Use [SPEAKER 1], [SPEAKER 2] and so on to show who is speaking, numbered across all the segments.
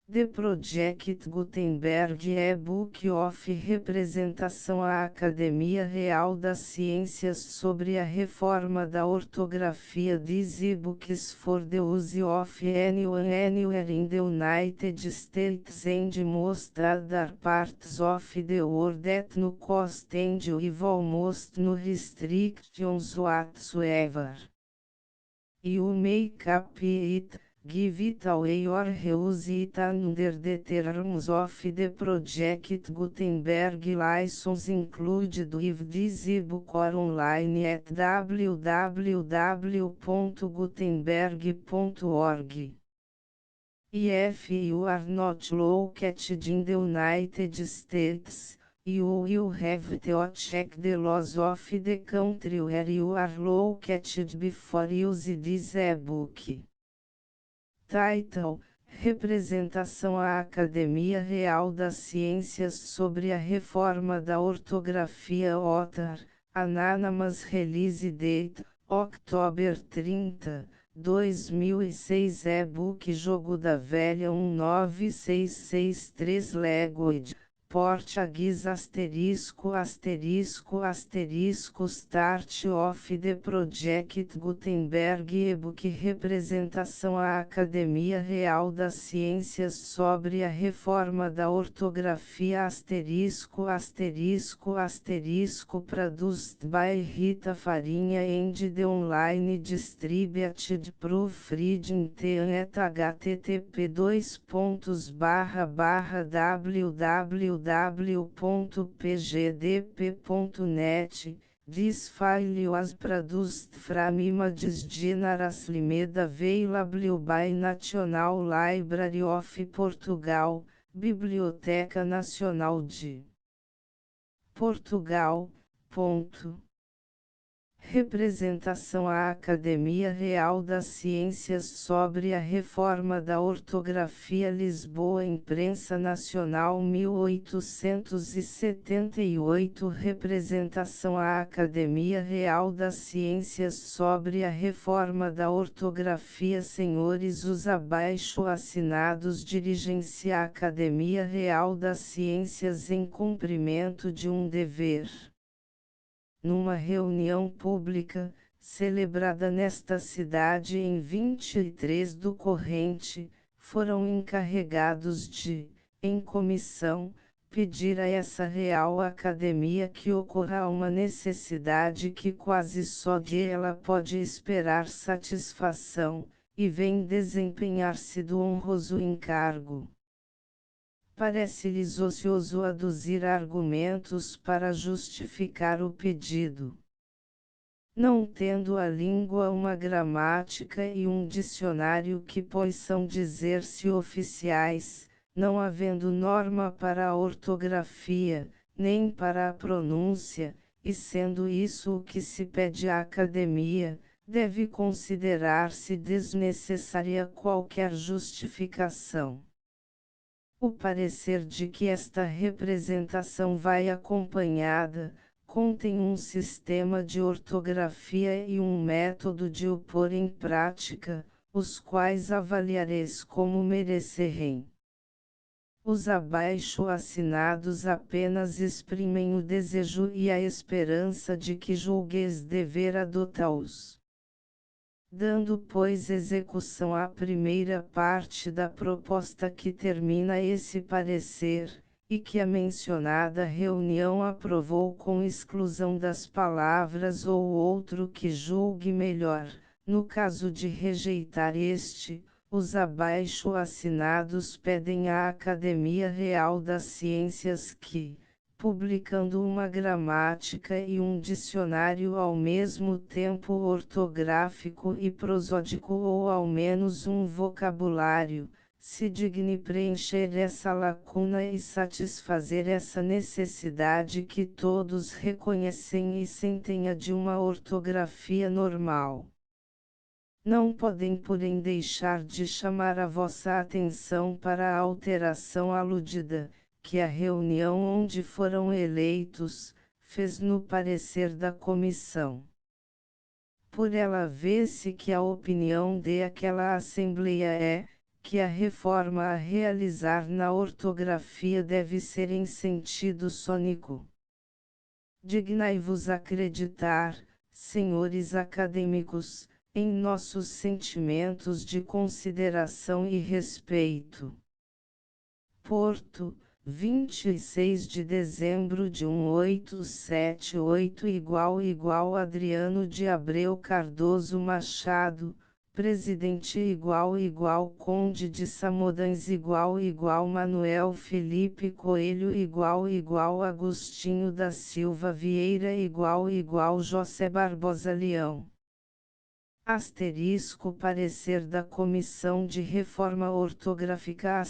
[SPEAKER 1] The Project Gutenberg e-book of representação à Academia Real das Ciências sobre a reforma da ortografia. These e-books for the use of anyone anywhere in the United States and most other parts of the world at no cost and with almost no restrictions whatsoever. You make up it, give it away or reuse it under the terms of the Project Gutenberg license included with this ebook or online at www.gutenberg.org. If you are not located in the United States, you will have to check the laws of the country where you are located before using this ebook. Title: Representação à Academia Real das Ciências sobre a Reforma da Ortografia. Author: Anonymous. Release Date: October 30, 2006. E-book Jogo da Velha 19663. Language: Português. Start of the Project Gutenberg e-book Representação à Academia Real das Ciências sobre a Reforma da Ortografia. Produced by Rita Farinha and the online distributed proofreading team at http://www.pgdp.net. This file was produced from images generously available by National Library of Portugal, Biblioteca Nacional de Portugal. Representação à Academia Real das Ciências sobre a Reforma da Ortografia. Lisboa: Imprensa Nacional 1878. Representação à Academia Real das Ciências sobre a Reforma da Ortografia. Senhores, os abaixo assinados dirigem-se à Academia Real das Ciências em cumprimento de um dever. Numa reunião pública, celebrada nesta cidade em 23 do corrente, foram encarregados de, em comissão, pedir a essa Real Academia que ocorra uma necessidade que quase só de ela pode esperar satisfação, e vem desempenhar-se do honroso encargo. Parece-lhes ocioso aduzir argumentos para justificar o pedido. Não tendo a língua uma gramática e um dicionário que possam dizer-se oficiais, não havendo norma para a ortografia, nem para a pronúncia, e sendo isso o que se pede à Academia, deve considerar-se desnecessária qualquer justificação. O parecer de que esta representação vai acompanhada, contém um sistema de ortografia e um método de o pôr em prática, os quais avaliareis como merecerem. Os abaixo assinados apenas exprimem o desejo e a esperança de que julgueis dever adotá-los. Dando, pois, execução à primeira parte da proposta que termina esse parecer, e que a mencionada reunião aprovou com exclusão das palavras ou outro que julgue melhor, no caso de rejeitar este, os abaixo assinados pedem à Academia Real das Ciências que, publicando uma gramática e um dicionário ao mesmo tempo ortográfico e prosódico ou ao menos um vocabulário, se digne preencher essa lacuna e satisfazer essa necessidade que todos reconhecem e sentem a de uma ortografia normal. Não podem, porém, deixar de chamar a vossa atenção para a alteração aludida, que a reunião onde foram eleitos, fez no parecer da comissão. Por ela vê-se que a opinião de aquela Assembleia é, que a reforma a realizar na ortografia deve ser em sentido sônico. Dignai-vos acreditar, senhores acadêmicos, em nossos sentimentos de consideração e respeito. Porto, 26 de dezembro de 1878 = Adriano de Abreu Cardoso Machado, Presidente = Conde de Samodães = Manuel Felipe Coelho = Agostinho da Silva Vieira = José Barbosa Leão. Asterisco parecer da Comissão de Reforma Ortográfica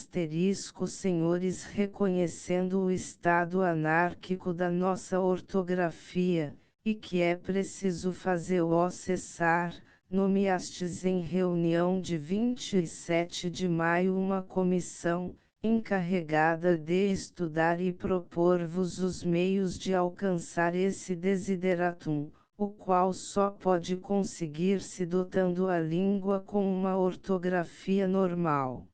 [SPEAKER 1] senhores reconhecendo o estado anárquico da nossa ortografia, e que é preciso fazê-lo cessar, nomeastes em reunião de 27 de maio uma comissão, encarregada de estudar e propor-vos os meios de alcançar esse desideratum, o qual só pode conseguir-se dotando a língua com uma ortografia normal.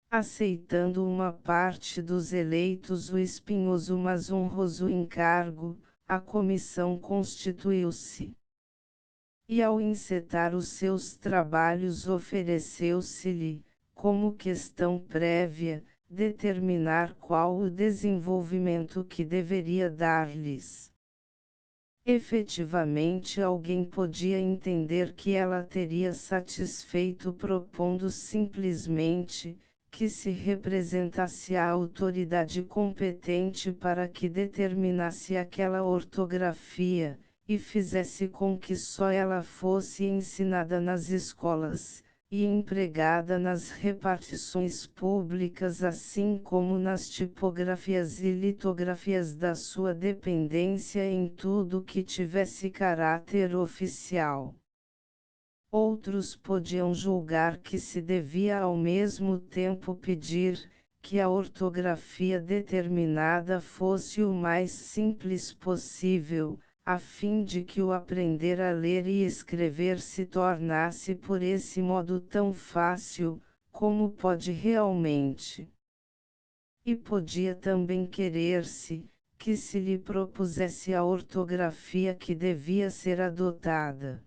[SPEAKER 1] Aceitando uma parte dos eleitos o espinhoso mas honroso encargo, a comissão constituiu-se. E ao encetar os seus trabalhos ofereceu-se-lhe, como questão prévia, determinar qual o desenvolvimento que deveria dar-lhes. Efetivamente alguém podia entender que ela teria satisfeito propondo simplesmente, que se representasse a autoridade competente para que determinasse aquela ortografia, e fizesse com que só ela fosse ensinada nas escolas, e empregada nas repartições públicas assim como nas tipografias e litografias da sua dependência em tudo que tivesse caráter oficial. Outros podiam julgar que se devia ao mesmo tempo pedir, que a ortografia determinada fosse o mais simples possível, a fim de que o aprender a ler e escrever se tornasse por esse modo tão fácil, como pode realmente. E podia também querer-se, que se lhe propusesse a ortografia que devia ser adotada.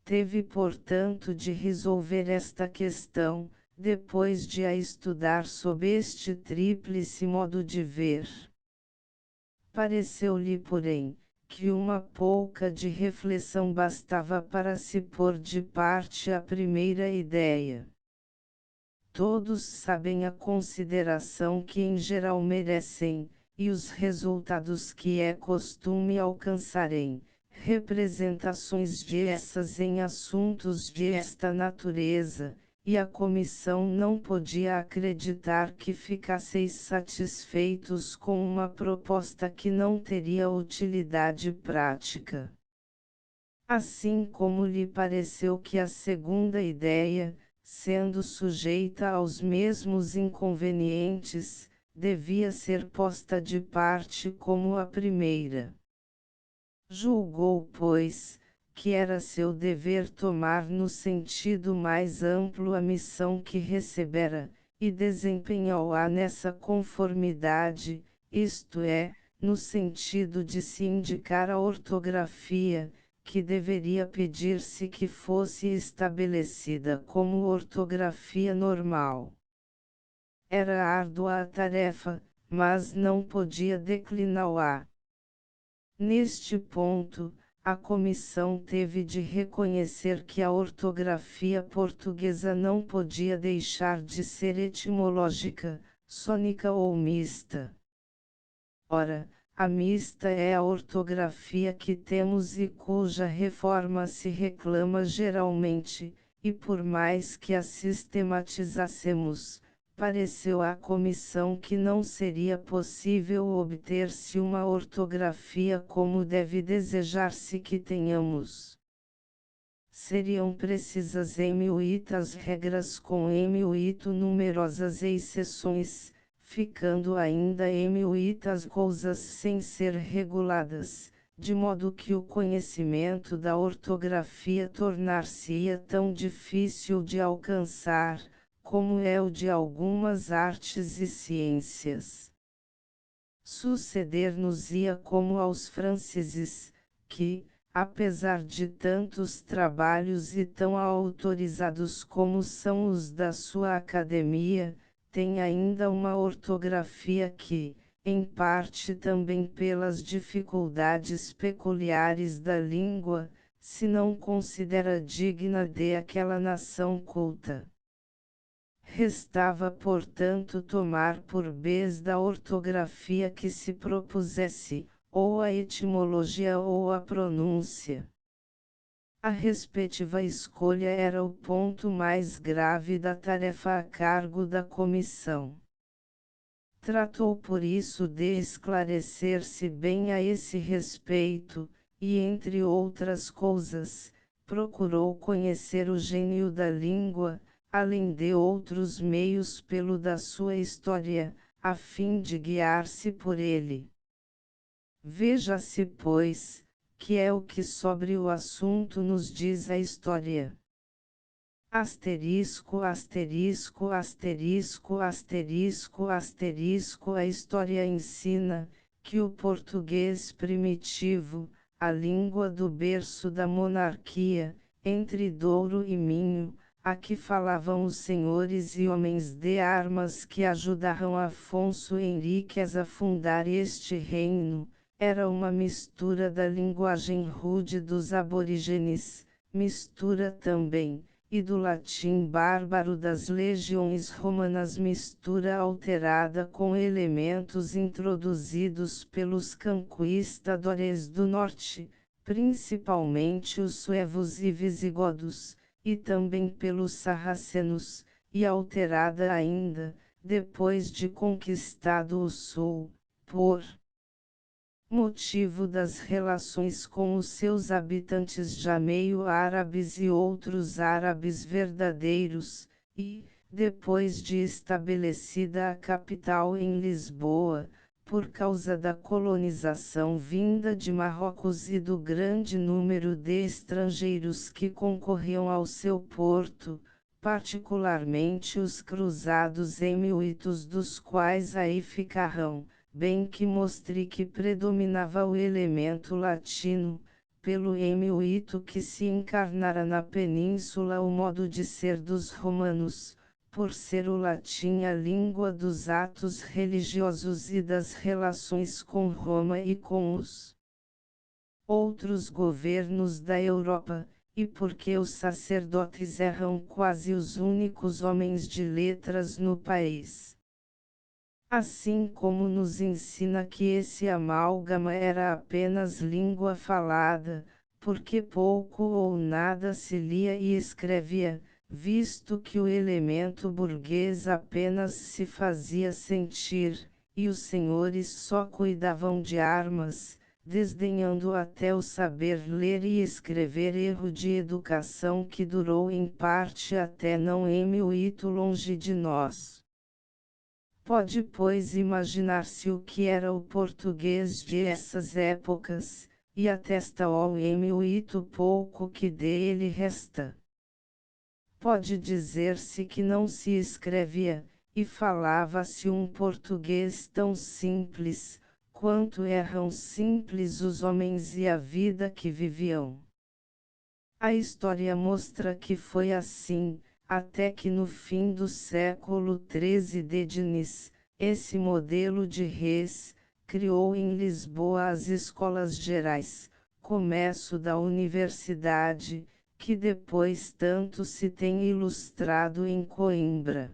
[SPEAKER 1] Teve portanto de resolver esta questão, depois de a estudar sob este tríplice modo de ver. Pareceu-lhe porém, que uma pouca de reflexão bastava para se pôr de parte a primeira ideia. Todos sabem a consideração que em geral merecem, e os resultados que é costume alcançarem, representações diversas em assuntos de esta natureza, e a comissão não podia acreditar que ficasseis satisfeitos com uma proposta que não teria utilidade prática. Assim como lhe pareceu que a segunda ideia, sendo sujeita aos mesmos inconvenientes, devia ser posta de parte como a primeira. Julgou, pois, que era seu dever tomar no sentido mais amplo a missão que recebera, e desempenhou-a nessa conformidade, isto é, no sentido de se indicar a ortografia, que deveria pedir-se que fosse estabelecida como ortografia normal. Era árdua a tarefa, mas não podia decliná-la. Neste ponto, a comissão teve de reconhecer que a ortografia portuguesa não podia deixar de ser etimológica, sônica ou mista. Ora, a mista é a ortografia que temos e cuja reforma se reclama geralmente, e por mais que a sistematizássemos, pareceu à comissão que não seria possível obter-se uma ortografia como deve desejar-se que tenhamos. Seriam precisas muitas regras com numerosas exceções, ficando ainda muitas coisas sem ser reguladas, de modo que o conhecimento da ortografia tornar-se-ia tão difícil de alcançar, como é o de algumas artes e ciências. Suceder-nos-ia como aos franceses, que, apesar de tantos trabalhos e tão autorizados como são os da sua academia, têm ainda uma ortografia que, em parte também pelas dificuldades peculiares da língua, se não considera digna de aquela nação culta. Restava, portanto, tomar por vez da ortografia que se propusesse, ou a etimologia ou a pronúncia. A respectiva escolha era o ponto mais grave da tarefa a cargo da comissão. Tratou por isso de esclarecer-se bem a esse respeito, e entre outras coisas, procurou conhecer o gênio da língua, além de outros meios pelo da sua história, a fim de guiar-se por ele. Veja-se, pois, que é o que sobre o assunto nos diz a história. Asterisco, asterisco, asterisco, asterisco, asterisco. A história ensina que o português primitivo, a língua do berço da monarquia, entre Douro e Minho, a que falavam os senhores e homens de armas que ajudaram Afonso Henriques a fundar este reino, era uma mistura da linguagem rude dos aborígenes, mistura também, e do latim bárbaro das legiões romanas, mistura alterada com elementos introduzidos pelos conquistadores do norte, principalmente os suevos e visigodos, e também pelos sarracenos, e alterada ainda, depois de conquistado o sul, por motivo das relações com os seus habitantes já meio árabes e outros árabes verdadeiros, e, depois de estabelecida a capital em Lisboa, por causa da colonização vinda de Marrocos e do grande número de estrangeiros que concorriam ao seu porto, particularmente os cruzados emílitos, dos quais aí ficarão, bem que mostre que predominava o elemento latino, pelo emílito que se encarnara na península o modo de ser dos romanos, por ser o latim a língua dos atos religiosos e das relações com Roma e com os outros governos da Europa, e porque os sacerdotes eram quase os únicos homens de letras no país. Assim como nos ensina que esse amálgama era apenas língua falada, porque pouco ou nada se lia e escrevia, visto que o elemento burguês apenas se fazia sentir, e os senhores só cuidavam de armas, desdenhando até o saber ler e escrever, erro de educação que durou em parte até não muito longe de nós. Pode, pois, imaginar-se o que era o português de essas épocas, e atesta o muito pouco que dele resta. Pode dizer-se que não se escrevia, e falava-se um português tão simples, quanto eram simples os homens e a vida que viviam. A história mostra que foi assim, até que no fim do século XIII Denis, esse modelo de res, criou em Lisboa as escolas gerais, começo da universidade, que depois tanto se tem ilustrado em Coimbra.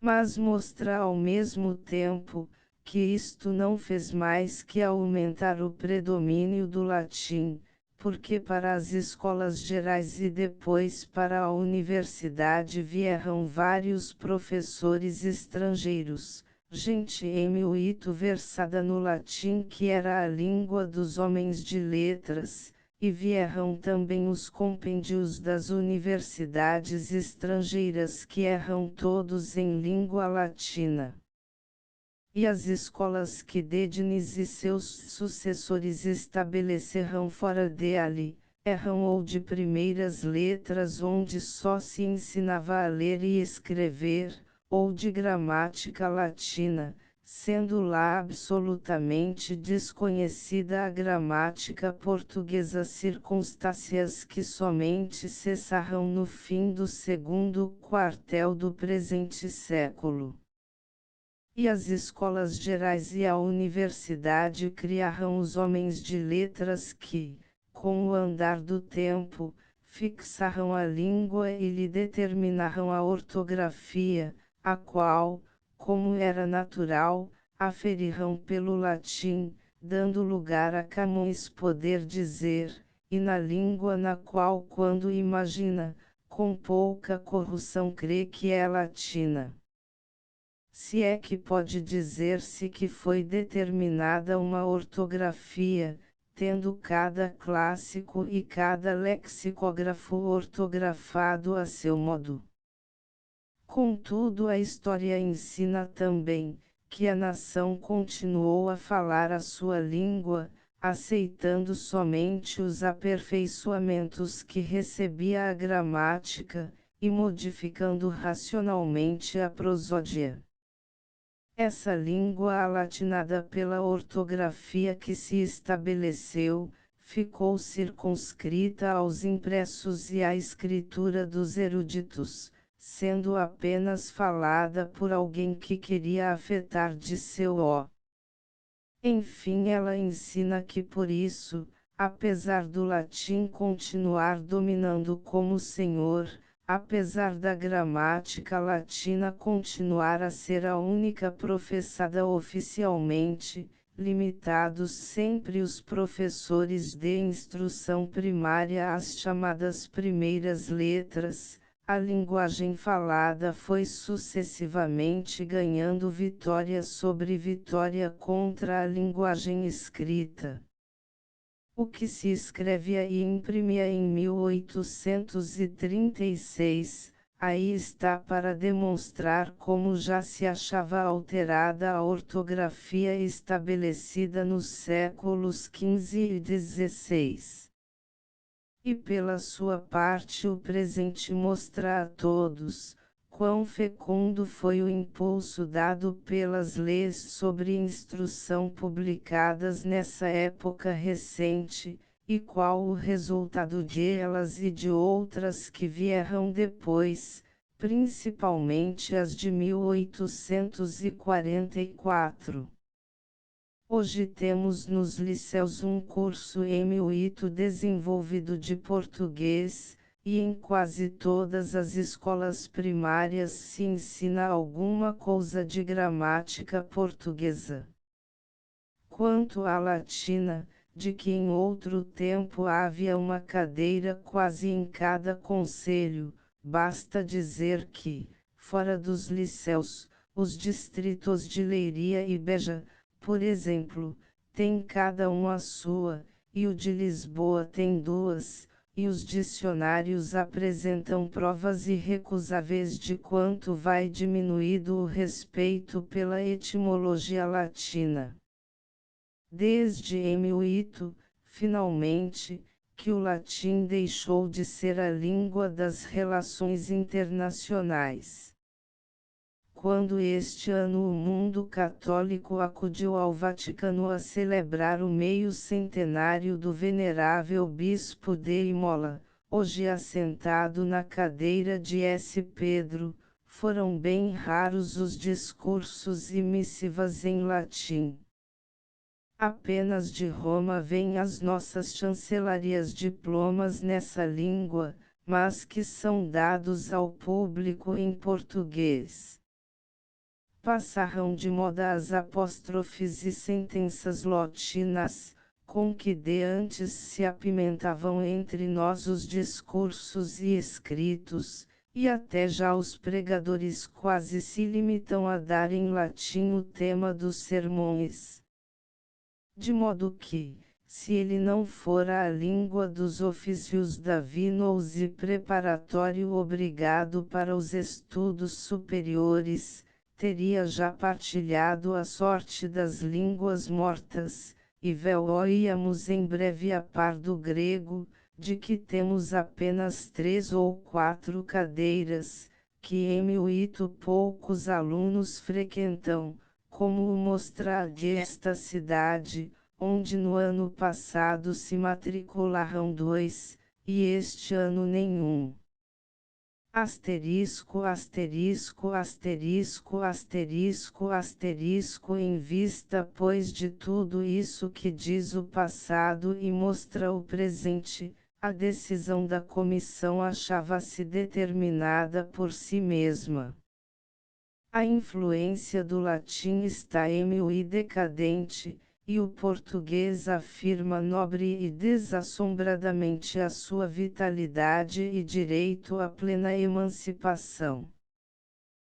[SPEAKER 1] Mas mostra ao mesmo tempo, que isto não fez mais que aumentar o predomínio do latim, porque para as escolas gerais e depois para a universidade vieram vários professores estrangeiros, gente muito versada no latim que era a língua dos homens de letras, e vieram também os compêndios das universidades estrangeiras que eram todos em língua latina. E as escolas que Dédines e seus sucessores estabeleceram fora dele, Erram ou de primeiras letras onde só se ensinava a ler e escrever, ou de gramática latina, sendo lá absolutamente desconhecida a gramática portuguesa, circunstâncias que somente cessaram no fim do segundo quartel do presente século. E as escolas gerais e a universidade criaram os homens de letras que, com o andar do tempo, fixaram a língua e lhe determinaram a ortografia, a qual, como era natural, aferiram pelo latim, dando lugar a Camões poder dizer, e na língua na qual quando imagina, com pouca corrupção crê que é latina. Se é que pode dizer-se que foi determinada uma ortografia, tendo cada clássico e cada lexicógrafo ortografado a seu modo. Contudo, a história ensina também, que a nação continuou a falar a sua língua, aceitando somente os aperfeiçoamentos que recebia a gramática, e modificando racionalmente a prosódia. Essa língua alatinada pela ortografia que se estabeleceu, ficou circunscrita aos impressos e à escritura dos eruditos, sendo apenas falada por alguém que queria afetar de seu ó. Enfim, ela ensina que por isso, apesar do latim continuar dominando como senhor, apesar da gramática latina continuar a ser a única professada oficialmente, limitados sempre os professores de instrução primária às chamadas primeiras letras, a linguagem falada foi sucessivamente ganhando vitória sobre vitória contra a linguagem escrita. O que se escrevia e imprimia em 1836, aí está para demonstrar como já se achava alterada a ortografia estabelecida nos séculos XV e XVI. E pela sua parte o presente mostra a todos, quão fecundo foi o impulso dado pelas leis sobre instrução publicadas nessa época recente, e qual o resultado de elas e de outras que vieram depois, principalmente as de 1844. Hoje temos nos liceus um curso muito desenvolvido de português, e em quase todas as escolas primárias se ensina alguma coisa de gramática portuguesa. Quanto à latina, de que em outro tempo havia uma cadeira quase em cada conselho, basta dizer que, fora dos liceus, os distritos de Leiria e Beja, por exemplo, tem cada um a sua, e o de Lisboa tem duas, e os dicionários apresentam provas irrecusáveis de quanto vai diminuído o respeito pela etimologia latina. Desde Emilito, finalmente, que o latim deixou de ser a língua das relações internacionais. Quando este ano o mundo católico acudiu ao Vaticano a celebrar o meio-centenário do venerável bispo de Imola, hoje assentado na cadeira de S. Pedro, foram bem raros os discursos e missivas em latim. Apenas de Roma vêm as nossas chancelarias diplomas nessa língua, mas que são dados ao público em português. Passaram de moda as apóstrofes e sentenças latinas, com que de antes se apimentavam entre nós os discursos e escritos, e até já os pregadores quase se limitam a dar em latim o tema dos sermões. De modo que, se ele não fora a língua dos ofícios davinos e preparatório obrigado para os estudos superiores, teria já partilhado a sorte das línguas mortas, e véu-íamos em breve a par do grego, de que temos apenas 3 ou 4 cadeiras, que em muito poucos alunos frequentam, como o mostra esta cidade, onde no ano passado se matricularam 2, e este ano nenhum. Asterisco, asterisco, asterisco, asterisco, asterisco. Em vista, pois, de tudo isso que diz o passado e mostra o presente, a decisão da comissão achava-se determinada por si mesma. A influência do latim está êmil e decadente, e o português afirma nobre e desassombradamente a sua vitalidade e direito à plena emancipação.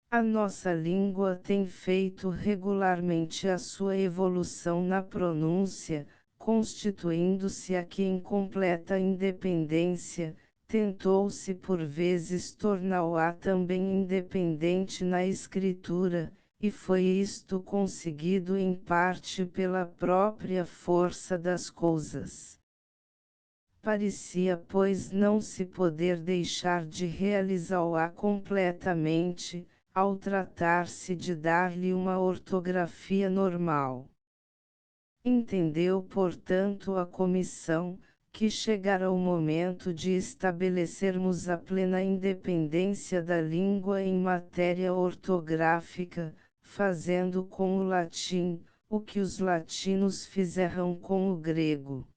[SPEAKER 1] A nossa língua tem feito regularmente a sua evolução na pronúncia, constituindo-se aqui em completa independência. Tentou-se por vezes torná-la também independente na escritura, e foi isto conseguido em parte pela própria força das coisas. Parecia, pois, não se poder deixar de realizá-la completamente, ao tratar-se de dar-lhe uma ortografia normal. Entendeu, portanto, a comissão, que chegara o momento de estabelecermos a plena independência da língua em matéria ortográfica, fazendo com o latim, o que os latinos fizeram com o grego.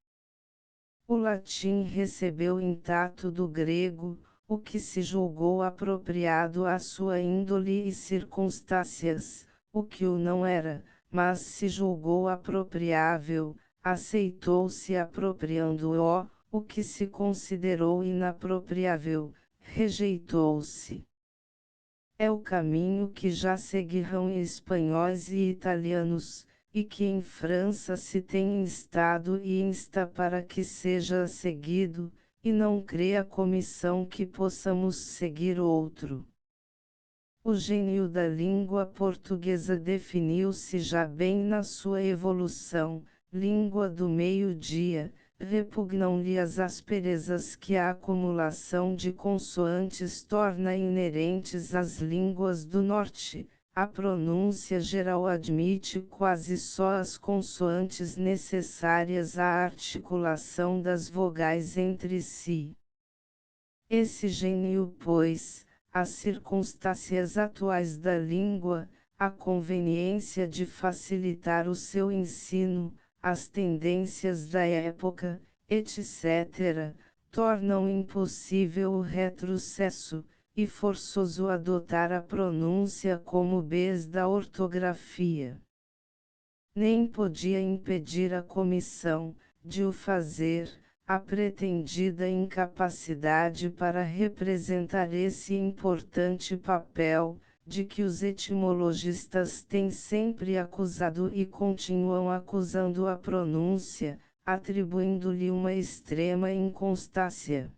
[SPEAKER 1] O latim recebeu intacto do grego, o que se julgou apropriado à sua índole e circunstâncias, o que o não era, mas se julgou apropriável, aceitou-se apropriando-o, o que se considerou inapropriável, rejeitou-se. É o caminho que já seguirão espanhóis e italianos, e que em França se tem instado e insta para que seja seguido, e não crê a comissão que possamos seguir outro. O gênio da língua portuguesa definiu-se já bem na sua evolução, língua do meio-dia. Repugnam-lhe as asperezas que a acumulação de consoantes torna inerentes às línguas do norte. A pronúncia geral admite quase só as consoantes necessárias à articulação das vogais entre si. Esse gênio, pois, as circunstâncias atuais da língua, a conveniência de facilitar o seu ensino, as tendências da época, etc., tornam impossível o retrocesso, e forçoso adotar a pronúncia como base da ortografia. Nem podia impedir a comissão, de o fazer, a pretendida incapacidade para representar esse importante papel, de que os etimologistas têm sempre acusado e continuam acusando a pronúncia, atribuindo-lhe uma extrema inconstância.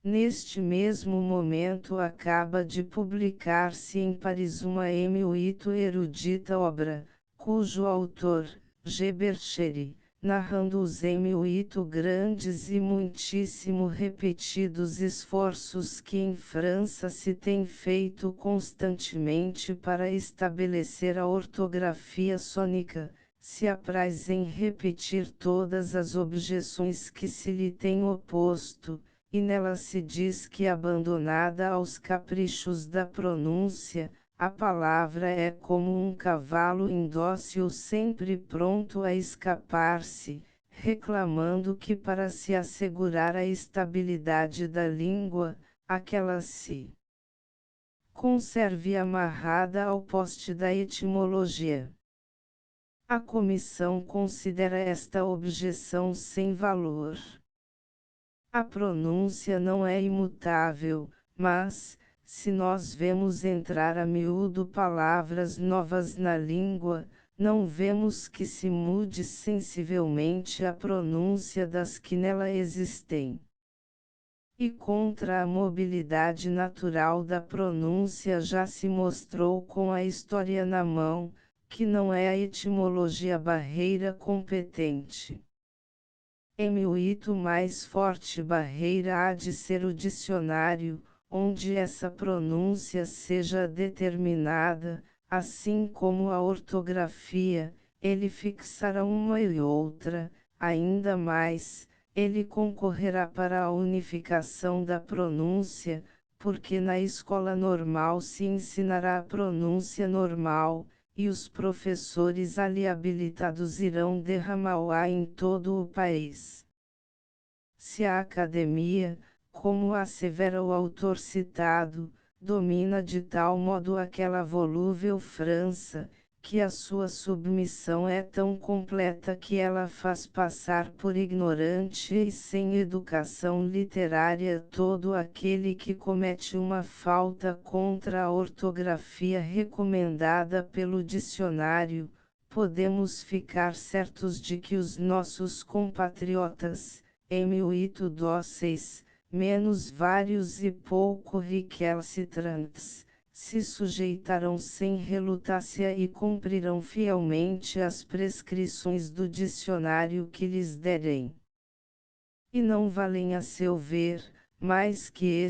[SPEAKER 1] Neste mesmo momento acaba de publicar-se em Paris uma muito erudita obra, cujo autor, G. Bercheri, narrando os muito grandes e muitíssimo repetidos esforços que em França se têm feito constantemente para estabelecer a ortografia sônica, se apraz em repetir todas as objeções que se lhe têm oposto, e nela se diz que abandonada aos caprichos da pronúncia, a palavra é como um cavalo indócil sempre pronto a escapar-se, reclamando que para se assegurar a estabilidade da língua, aquela se conserve amarrada ao poste da etimologia. A comissão considera esta objeção sem valor. A pronúncia não é imutável, mas, se nós vemos entrar a miúdo palavras novas na língua, não vemos que se mude sensivelmente a pronúncia das que nela existem. E contra a mobilidade natural da pronúncia já se mostrou com a história na mão, que não é a etimologia barreira competente. O hito mais forte barreira há de ser o dicionário, onde essa pronúncia seja determinada, assim como a ortografia, ele fixará uma e outra, ainda mais, ele concorrerá para a unificação da pronúncia, porque na escola normal se ensinará a pronúncia normal, e os professores ali habilitados irão derramá-la em todo o país. Se a academia, como assevera o autor citado, domina de tal modo aquela volúvel França, que a sua submissão é tão completa que ela faz passar por ignorante e sem educação literária todo aquele que comete uma falta contra a ortografia recomendada pelo dicionário, podemos ficar certos de que os nossos compatriotas, muito dóceis, menos vários e pouco recalcitrantes, se sujeitarão sem relutácia e cumprirão fielmente as prescrições do dicionário que lhes derem. E não valem a seu ver, mais que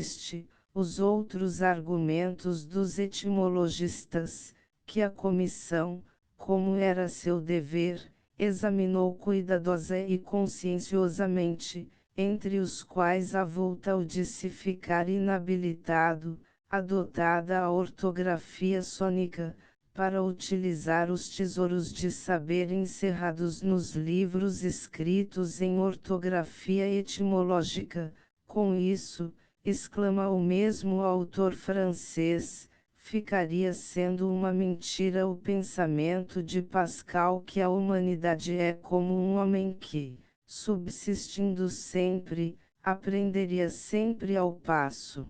[SPEAKER 1] os outros argumentos dos etimologistas, que a comissão, como era seu dever, examinou cuidadosa e conscienciosamente, entre os quais avulta o de se ficar inabilitado, adotada a ortografia sônica, para utilizar os tesouros de saber encerrados nos livros escritos em ortografia etimológica. Com isso, exclama o mesmo autor francês, ficaria sendo uma mentira o pensamento de Pascal que a humanidade é como um homem que, subsistindo sempre, aprenderia sempre ao passo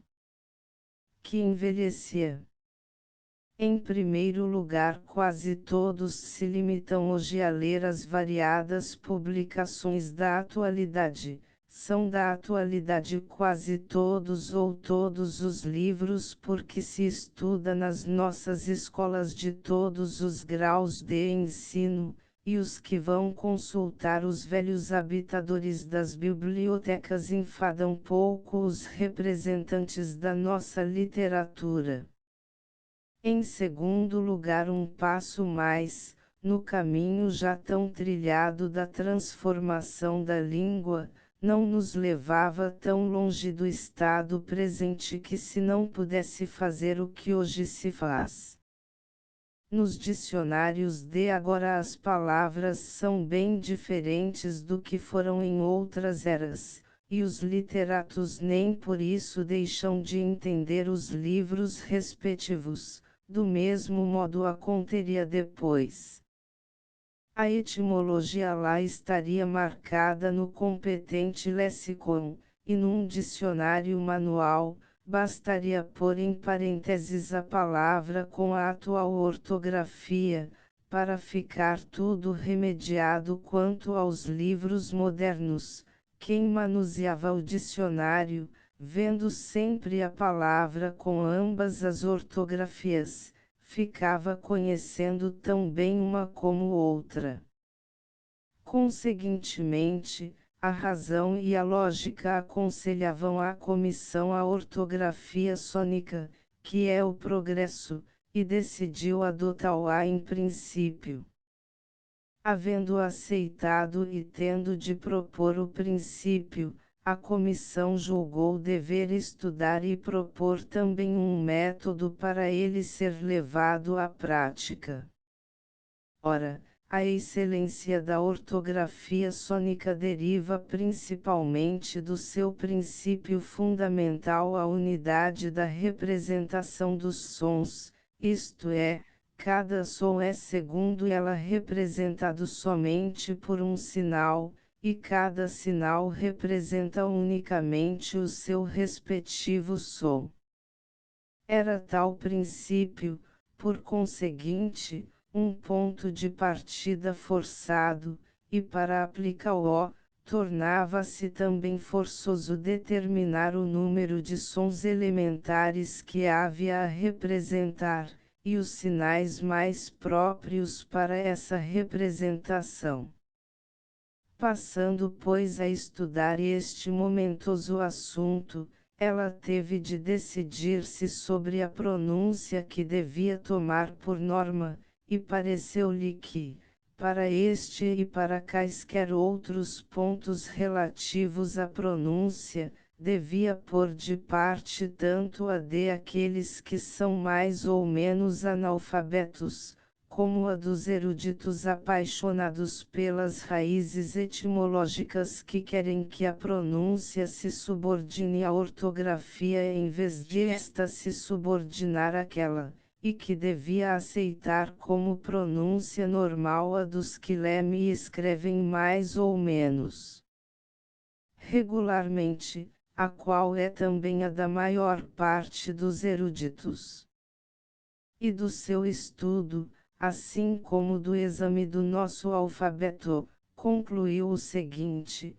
[SPEAKER 1] que envelhecia. Em primeiro lugar, quase todos se limitam hoje a ler as variadas publicações da atualidade. São da atualidade quase todos ou todos os livros porque se estuda nas nossas escolas de todos os graus de ensino, e os que vão consultar os velhos habitadores das bibliotecas enfadam pouco os representantes da nossa literatura. Em segundo lugar, um passo mais, no caminho já tão trilhado da transformação da língua, não nos levava tão longe do estado presente que se não pudesse fazer o que hoje se faz. Nos dicionários de agora as palavras são bem diferentes do que foram em outras eras, e os literatos nem por isso deixam de entender os livros respectivos. Do mesmo modo aconteceria depois. A etimologia lá estaria marcada no competente lexicon, e num dicionário manual, bastaria pôr em parênteses a palavra com a atual ortografia, para ficar tudo remediado. Quanto aos livros modernos, quem manuseava o dicionário, vendo sempre a palavra com ambas as ortografias, ficava conhecendo tão bem uma como outra. Conseguintemente, a razão e a lógica aconselhavam à comissão a ortografia sônica, que é o progresso, e decidiu adotá-la em princípio. Havendo aceitado e tendo de propor o princípio, a comissão julgou dever estudar e propor também um método para ele ser levado à prática. Ora, a excelência da ortografia sônica deriva principalmente do seu princípio fundamental, a unidade da representação dos sons, isto é, cada som é segundo ela representado somente por um sinal, e cada sinal representa unicamente o seu respectivo som. Era tal princípio, por conseguinte, um ponto de partida forçado, e para aplicá-lo, tornava-se também forçoso determinar o número de sons elementares que havia a representar, e os sinais mais próprios para essa representação. Passando pois a estudar este momentoso assunto, ela teve de decidir-se sobre a pronúncia que devia tomar por norma, e pareceu-lhe que, para este e para quaisquer outros pontos relativos à pronúncia, devia pôr de parte tanto a de aqueles que são mais ou menos analfabetos, como a dos eruditos apaixonados pelas raízes etimológicas que querem que a pronúncia se subordine à ortografia em vez de esta se subordinar àquela, e que devia aceitar como pronúncia normal a dos que leem e escrevem mais ou menos regularmente, a qual é também a da maior parte dos eruditos. E do seu estudo, assim como do exame do nosso alfabeto, concluiu o seguinte: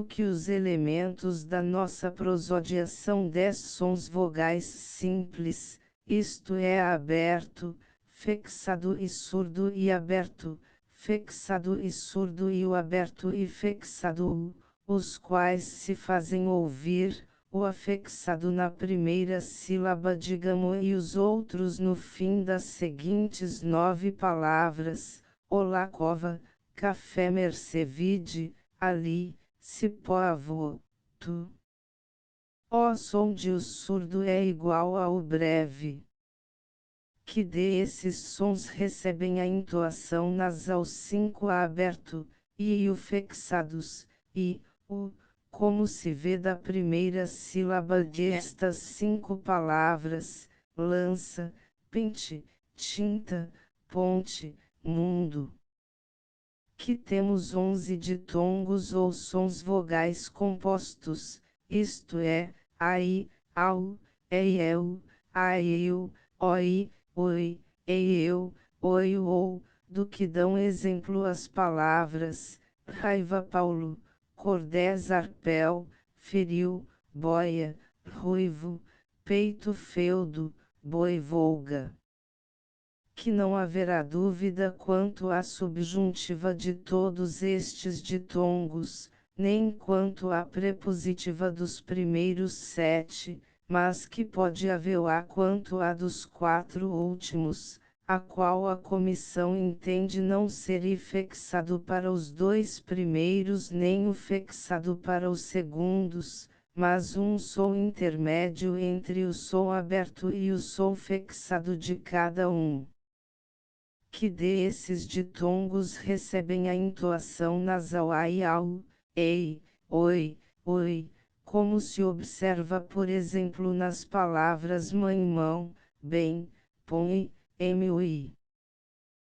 [SPEAKER 1] que os elementos da nossa prosódia são 10 sons vogais simples, isto é aberto, fixado e surdo e aberto, fixado e surdo e o aberto e fixado, os quais se fazem ouvir, o afixado na primeira sílaba digamos e os outros no fim das seguintes 9 palavras, olá cova, café mercevide, ali, cipó avô, tu. O som de o surdo é igual ao breve. Que de esses sons recebem a entoação nasal 5 a aberto, e o fixados, e, o, como se vê da primeira sílaba destas 5 palavras, lança, pente, tinta, ponte, mundo. Que temos 11 ditongos ou sons vogais compostos, isto é, ai, au, ei, eu, ai, eu, oi, oi, ei, eu, oi, ou, do que dão exemplo as palavras, raiva Paulo, cordés arpel, feriu, boia, ruivo, peito feudo, boi volga. Que não haverá dúvida quanto à subjuntiva de todos estes ditongos, nem quanto à prepositiva dos primeiros 7, mas que pode havê-la quanto à dos 4 últimos, a qual a comissão entende não ser fixado para os 2 primeiros nem o fixado para os segundos, mas um som intermédio entre o som aberto e o som fixado de cada um. Que de esses ditongos recebem a entoação nasal ai, au, ei, oi, oi, como se observa por exemplo nas palavras mãe, mão, bem, põe, mui.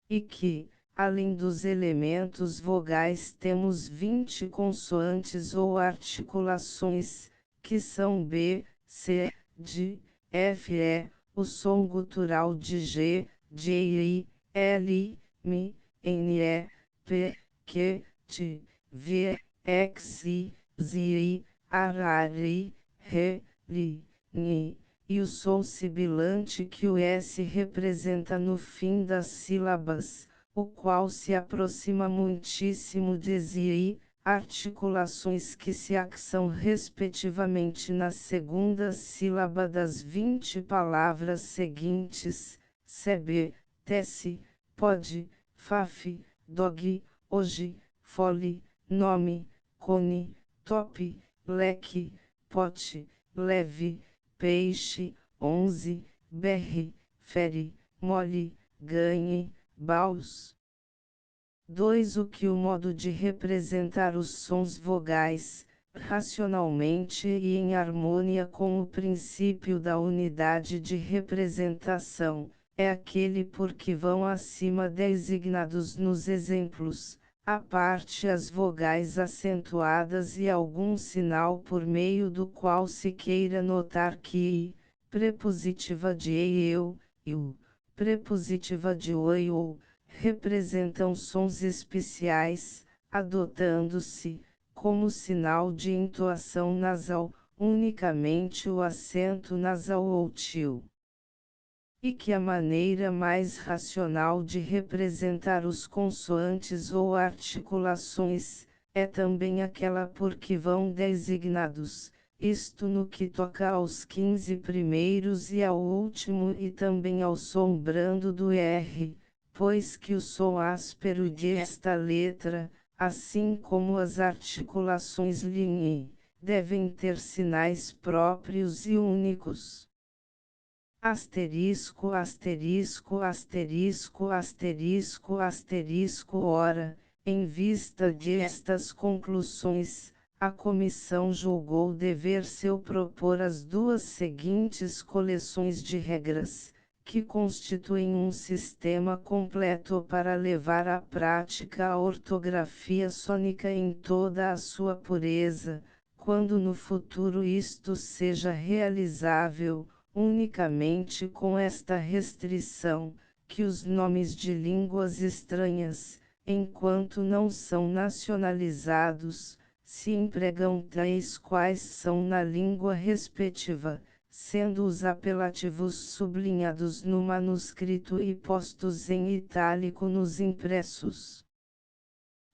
[SPEAKER 1] E que, além dos elementos vogais temos 20 consoantes ou articulações, que são B, C, D, F, E, o som gutural de G, J, I, L, M, N, E, P, Q, T, V, X, I, Z, I, R, R, I, R, L, N, e o som sibilante que o S representa no fim das sílabas, o qual se aproxima muitíssimo de Z, I, articulações que se axam respectivamente na segunda sílaba das 20 palavras seguintes, sebe, tece, pode, faf, dog, hoje, fole, nome, cone, top, leque, pote, leve, peixe, 11, berre, fere, mole, ganhe, baus. 2. O que o modo de representar os sons vogais, racionalmente e em harmonia com o princípio da unidade de representação, é aquele por que vão acima designados nos exemplos, à parte as vogais acentuadas e algum sinal por meio do qual se queira notar que I, prepositiva de ei, eu, e U, prepositiva de oi ou, representam sons especiais, adotando-se, como sinal de entoação nasal, unicamente o acento nasal ou til. E que a maneira mais racional de representar os consoantes ou articulações, é também aquela por que vão designados, isto no que toca aos 15 primeiros e ao último e também ao som brando do R, pois que o som áspero de esta letra, assim como as articulações linhe, devem ter sinais próprios e únicos. Asterisco, asterisco, asterisco, asterisco, asterisco. Ora, em vista de estas conclusões, a comissão julgou dever seu propor as duas seguintes coleções de regras, que constituem um sistema completo para levar à prática a ortografia sônica em toda a sua pureza, quando no futuro isto seja realizável, unicamente com esta restrição, que os nomes de línguas estranhas, enquanto não são nacionalizados, se empregam tais quais são na língua respectiva, sendo os apelativos sublinhados no manuscrito e postos em itálico nos impressos.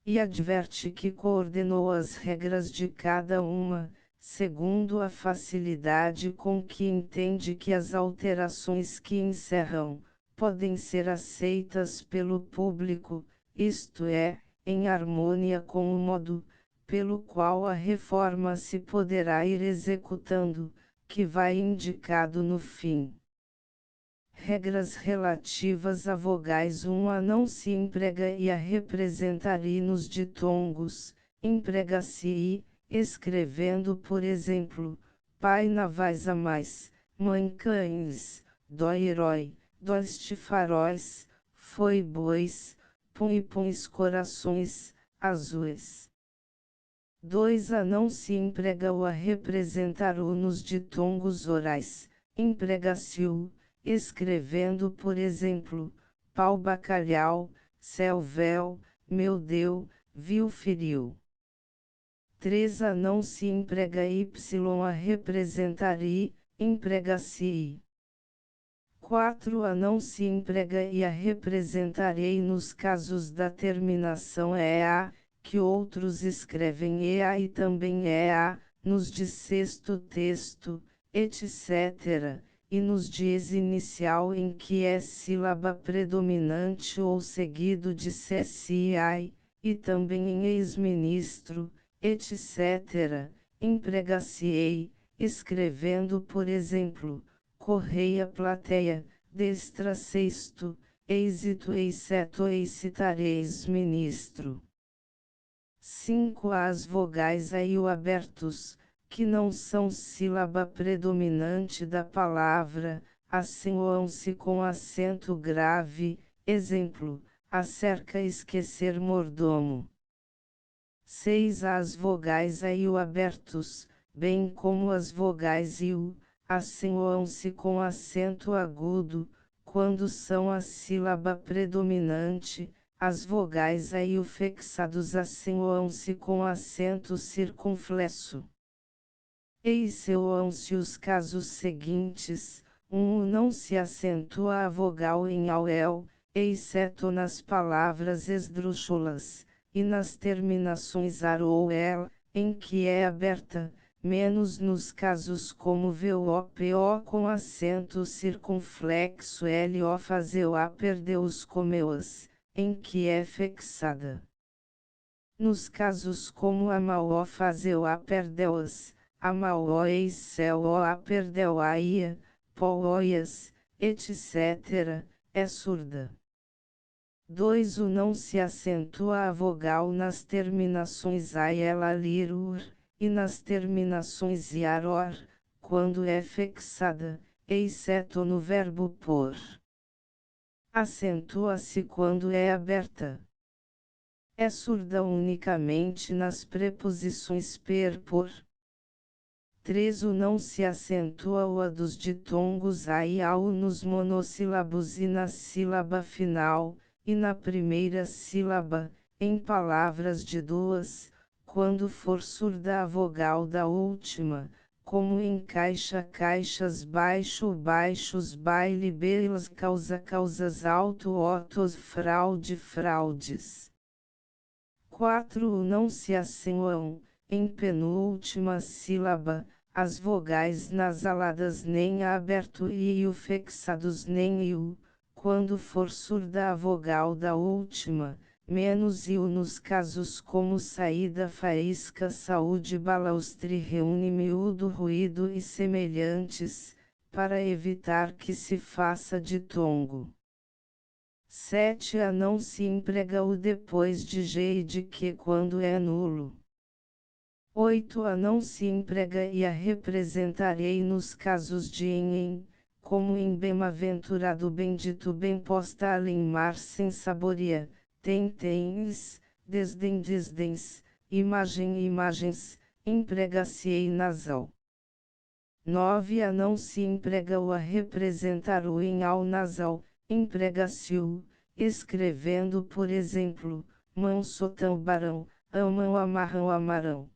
[SPEAKER 1] E adverte que coordenou as regras de cada uma, segundo a facilidade com que entende que as alterações que encerram, podem ser aceitas pelo público, isto é, em harmonia com o modo, pelo qual a reforma se poderá ir executando, que vai indicado no fim. Regras relativas a vogais. A não se emprega e a representar i nos ditongos, emprega-se i, escrevendo por exemplo, pai navais a mais, mãe cães, dói herói, doste faróis, foi bois, põe pões corações, azuis. 2. A não se emprega o a representar o nos ditongos orais, emprega-se o, escrevendo por exemplo, pau bacalhau, céu véu, meu Deus, viu feriu. 3. A não se emprega y a representar i, emprega-se i. 4. A não se emprega e a representar ei nos casos da terminação EA, que outros escrevem EA e também EA, nos de sexto texto, etc., e nos dias inicial em que é sílaba predominante ou seguido de CSI, e também em ex-ministro, etc., emprega-se ei, escrevendo por exemplo, correia plateia, destra sexto, êxito exceto excitareis ministro. 5. As vogais a e o abertos, que não são sílaba predominante da palavra, acentuam-se com acento grave, exemplo, acerca esquecer mordomo. 6. As vogais a e o abertos, bem como as vogais e o, acentuam-se com acento agudo, quando são a sílaba predominante, as vogais a e o fixados acentuam-se com acento circunflexo. Excetuam-se os casos seguintes: não se acentua a vogal em auel, exceto nas palavras esdrúxulas, e nas terminações ar ou el, em que é aberta, menos nos casos como VOPO com acento circunflexo LO fazeu a perdeus comeus, em que é fixada. Nos casos como AMAO fazeu a perdeus, AMAO céu a perdeu a ia, poias, etc., é surda. 2. O não se acentua a vogal nas terminações a ela lirur, e nas terminações iaror, quando é fixada, exceto no verbo por. Acentua-se quando é aberta. É surda unicamente nas preposições per por. 3. O não se acentua o a dos ditongos a e ao nos monossílabos e na sílaba final, e na primeira sílaba, em palavras de duas, quando for surda a vogal da última, como em caixa caixas baixo baixos baile belas causas alto otos fraude fraudes. 4. Não se acentuam, em penúltima sílaba, as vogais nasaladas nem a aberto e o fixados nem o, quando for surda a vogal da última, menos e o nos casos como saída, faísca, saúde, balaustre, reúne, miúdo, ruído e semelhantes, para evitar que se faça ditongo. 7. A não se emprega o depois de G e de que quando é nulo. 8. A não se emprega e a representarei nos casos de em, como em bem-aventurado, bendito, bem posta a limar, sem saboria, tens, desdens, imagem, imagens, emprega-se em nasal. 9. A não se emprega o a representar o em ao nasal, emprega-se o, escrevendo por exemplo, mão sotão barão, amam amarram amarão.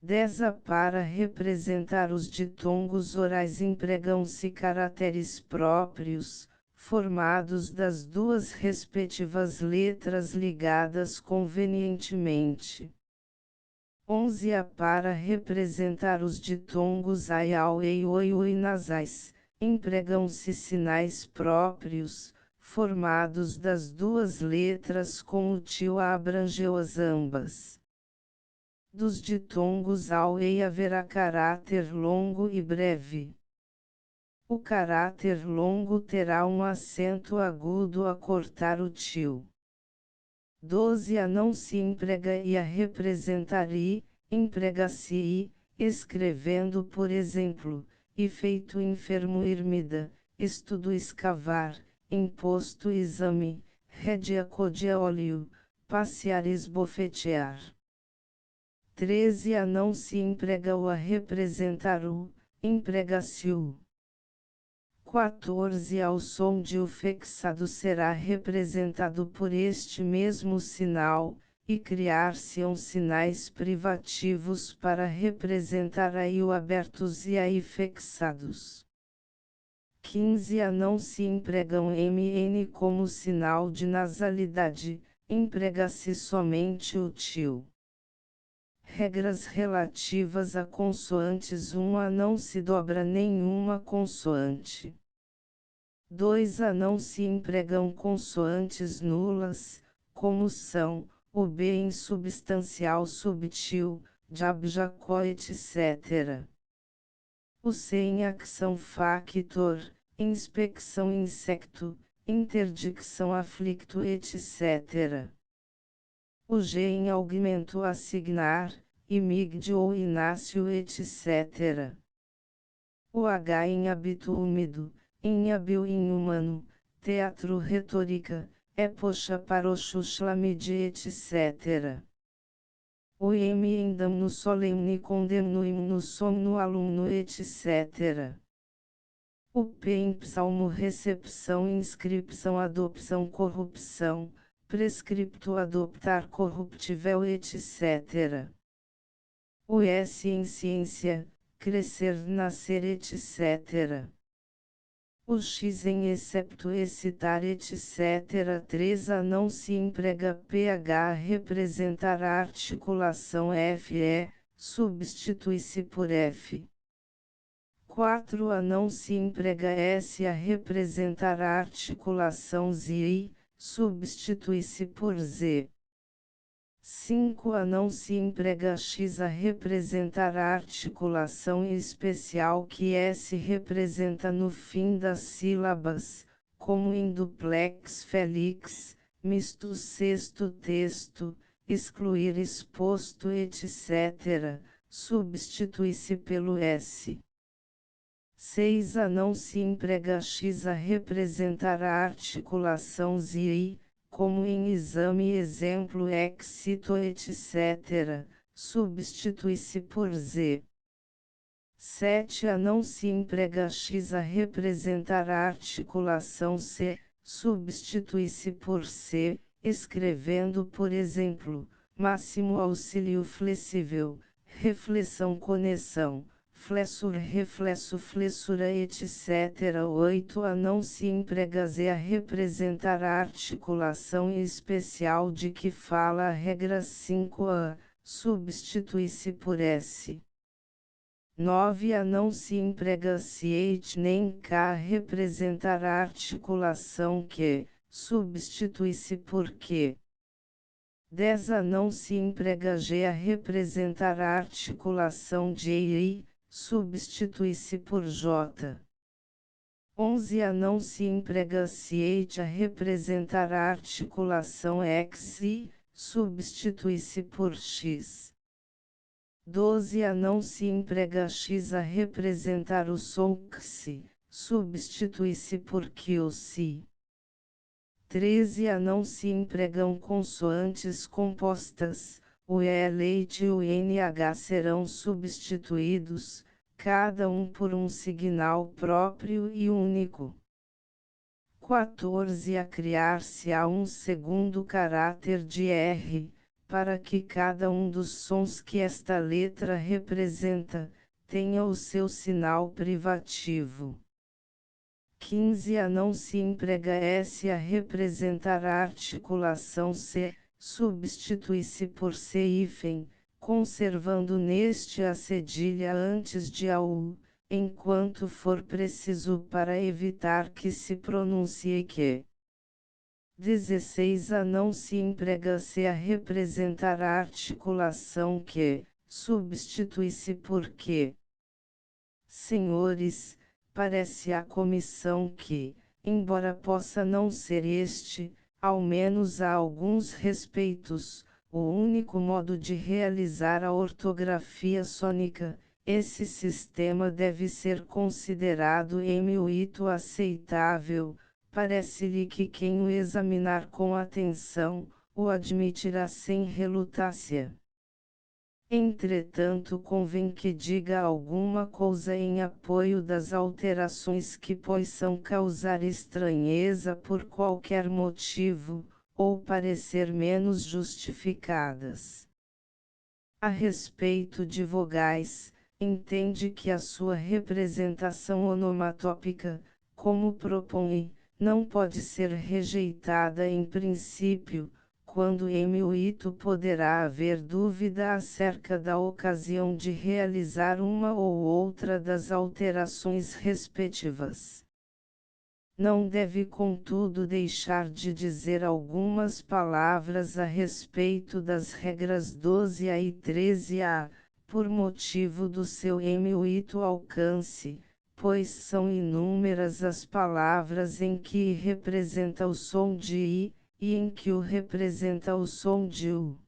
[SPEAKER 1] 10. A para representar os ditongos orais empregam-se caracteres próprios, formados das duas respectivas letras ligadas convenientemente. 11. A para representar os ditongos ai, au, ei, oi, ui nasais, empregam-se sinais próprios, formados das duas letras com o tio a abrangeu-as ambas. Dos ditongos ao ei haverá caráter longo e breve. O caráter longo terá um acento agudo a cortar o tio. 12. A não se emprega e a representar i, emprega-se i, escrevendo por exemplo, efeito enfermo irmida, estudo escavar, imposto exame, rédea codia óleo, passear esbofetear. 13. A não se emprega o a representar o, emprega-se o. 14. Ao som de o fixado será representado por este mesmo sinal, e criar-se-ão sinais privativos para representar aí o abertos e aí fixados. 15. A não se empregam mn como sinal de nasalidade, emprega-se somente o tio. Regras relativas a consoantes. 1. A não se dobra nenhuma consoante. 2. A não se empregam consoantes nulas, como são, o b insubstancial subtil, jab, jacó, etc. O c em acção factor, inspecção insecto, interdicção aflicto, etc. O G em augmento assignar, imigde ou inácio, etc. O H em hábito úmido, inhábil inhumano, teatro retórica, poxa para o xuxlamide, etc. O M em damno solene condemno himno somno alumno, etc. O P em psalmo recepção inscripção adopção corrupção, prescripto adoptar corruptível, etc. O S em ciência, crescer nascer, etc. O X em excepto excitar, etc. 3. A não se emprega ph a representar a articulação FE, substitui-se por F. 4. A não se emprega S a representar a articulação ZI, substitui-se por Z. 5. A não se emprega X a representar a articulação especial que S representa no fim das sílabas, como em duplex felix, misto sexto texto, excluir exposto, etc., substitui-se pelo S. 6. A não se emprega X a representar a articulação ZI, como em exame exemplo excito, etc., substitui-se por Z. 7. A não se emprega X a representar a articulação C, substitui-se por C, escrevendo por exemplo, máximo auxílio flexível, reflexão conexão, flexor, reflexo, flexura, etc. 8. A não se emprega a representar a articulação especial de que fala a regra 5. A substitui-se por S. 9. A não se emprega ch nem k representar a articulação que substitui-se por q. 10. A não se emprega g a representar a articulação de i, substitui-se por j. 11. A não se emprega ch a representar a articulação x e, substitui-se por x. 12. A não se emprega x a representar o som x, substitui-se por qc. 13. A não se empregam consoantes compostas, o EL e o NH serão substituídos, cada um por um signal próprio e único. 14. A criar-se-á um segundo caráter de R, para que cada um dos sons que esta letra representa, tenha o seu sinal privativo. 15. A não se emprega S a representar a articulação C, substitui-se por C hífen, conservando neste a cedilha antes de a U, enquanto for preciso para evitar que se pronuncie que. 16. A não se emprega C a representar a articulação que, substitui-se por que. Senhores, parece à comissão que, embora possa não ser este, ao menos a alguns respeitos, o único modo de realizar a ortografia sônica, esse sistema deve ser considerado muito aceitável. Parece-lhe que quem o examinar com atenção, o admitirá sem relutácia. Entretanto, convém que diga alguma coisa em apoio das alterações que possam causar estranheza por qualquer motivo, ou parecer menos justificadas. A respeito de vogais, entende que a sua representação onomatópica, como propõe, não pode ser rejeitada em princípio, quando muito poderá haver dúvida acerca da ocasião de realizar uma ou outra das alterações respectivas. Não deve contudo deixar de dizer algumas palavras a respeito das regras 12a e 13a, por motivo do seu muito alcance, pois são inúmeras as palavras em que I representa o som de I, e em que U representa o som de U.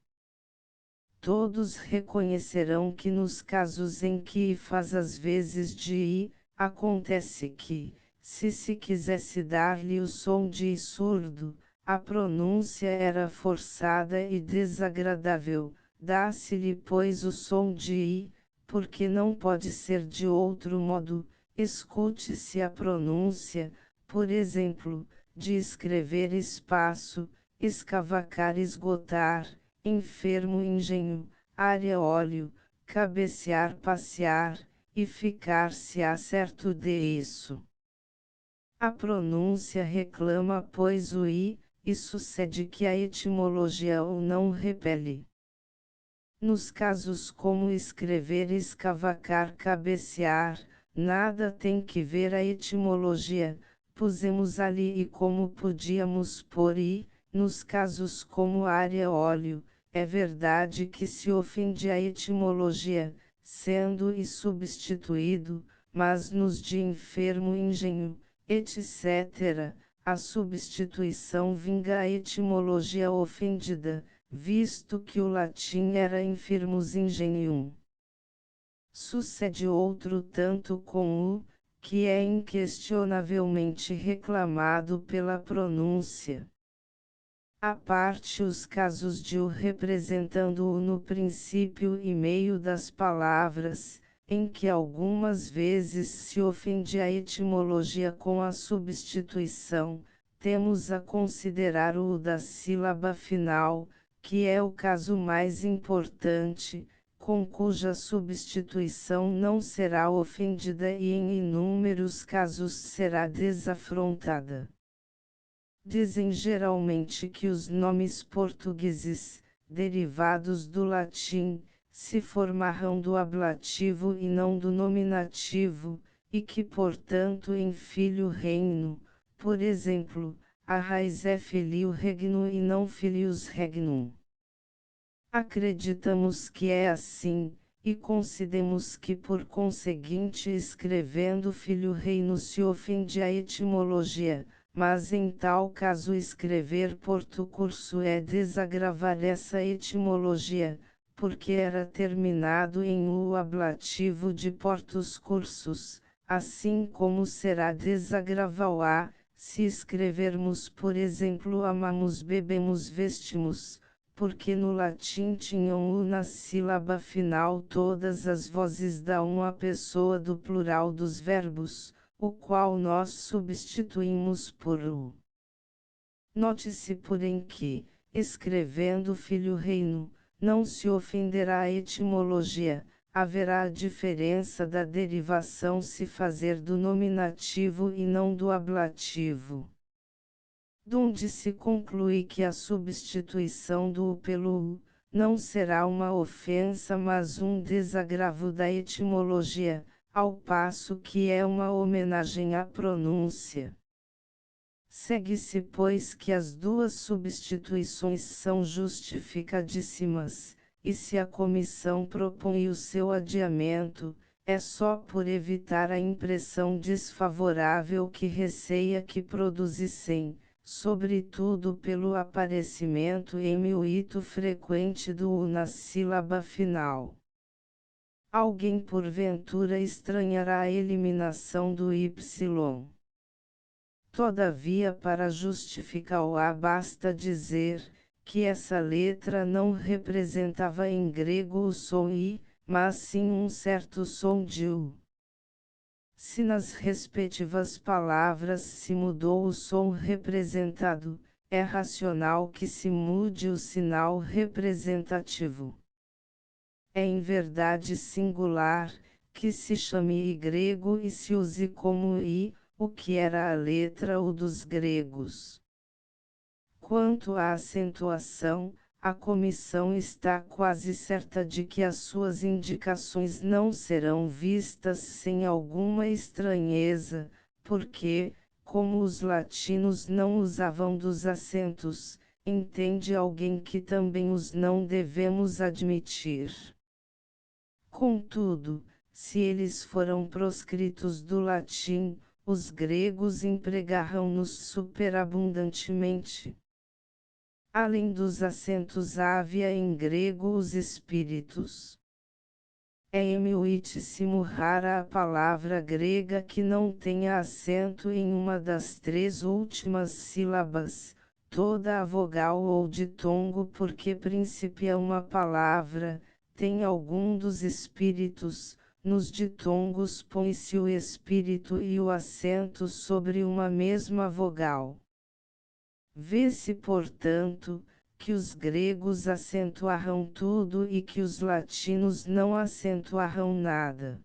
[SPEAKER 1] Todos reconhecerão que nos casos em que I faz as vezes de I, acontece que, se quisesse dar-lhe o som de I surdo, a pronúncia era forçada e desagradável, dá-se-lhe pois o som de I, porque não pode ser de outro modo. Escute-se a pronúncia, por exemplo, de escrever espaço, escavacar, esgotar, enfermo, engenho, área, óleo, cabecear, passear, e ficar-se a certo de isso. A pronúncia reclama pois o I, e sucede que a etimologia o não repele. Nos casos como escrever, escavacar, cabecear, nada tem que ver a etimologia, pusemos ali e como podíamos pôr I. Nos casos como área, óleo, é verdade que se ofende a etimologia, sendo I substituído, mas nos de enfermo, engenho, etc., a substituição vinga a etimologia ofendida, visto que o latim era infirmus ingenium. Sucede outro tanto com U, que é inquestionavelmente reclamado pela pronúncia. À parte os casos de U representando-o no princípio e meio das palavras, em que algumas vezes se ofende a etimologia com a substituição, temos a considerar o U da sílaba final, que é o caso mais importante, com cuja substituição não será ofendida e em inúmeros casos será desafrontada. Dizem geralmente que os nomes portugueses, derivados do latim, se formarão do ablativo e não do nominativo, e que portanto em filho reino, por exemplo, a raiz é filio regno e não filius regnum. Acreditamos que é assim, e concedemos que por conseguinte escrevendo filho reino se ofende a etimologia, mas em tal caso escrever porto curso é desagravar essa etimologia, porque era terminado em o ablativo de portos cursos, assim como será desagravar se escrevermos por exemplo amamos bebemos vestimos, porque no latim tinham u na sílaba final todas as vozes da uma pessoa do plural dos verbos, o qual nós substituímos por u. Note-se porém que, escrevendo filho reino, não se ofenderá a etimologia, haverá a diferença da derivação se fazer do nominativo e não do ablativo. Donde se conclui que a substituição do u pelo u, não será uma ofensa mas um desagravo da etimologia, ao passo que é uma homenagem à pronúncia. Segue-se pois que as duas substituições são justificadíssimas, e se a comissão propõe o seu adiamento, é só por evitar a impressão desfavorável que receia que produzissem, sobretudo pelo aparecimento muito frequente do u na sílaba final. Alguém porventura estranhará a eliminação do y. Todavia, para justificar o a basta dizer que essa letra não representava em grego o som i, mas sim um certo som de u. Se nas respectivas palavras se mudou o som representado, é racional que se mude o sinal representativo. É em verdade singular, que se chame i grego e se use como i, o que era a letra U dos gregos. Quanto à acentuação, a comissão está quase certa de que as suas indicações não serão vistas sem alguma estranheza, porque, como os latinos não usavam dos acentos, entende alguém que também os não devemos admitir. Contudo, se eles foram proscritos do latim, os gregos empregaram-nos superabundantemente. Além dos acentos havia em grego os espíritos. É muitíssimo rara a palavra grega que não tenha acento em uma das três últimas sílabas, toda a vogal ou ditongo porque principia uma palavra, tem algum dos espíritos. Nos ditongos põe-se o espírito e o acento sobre uma mesma vogal. Vê-se, portanto, que os gregos acentuarão tudo e que os latinos não acentuarão nada.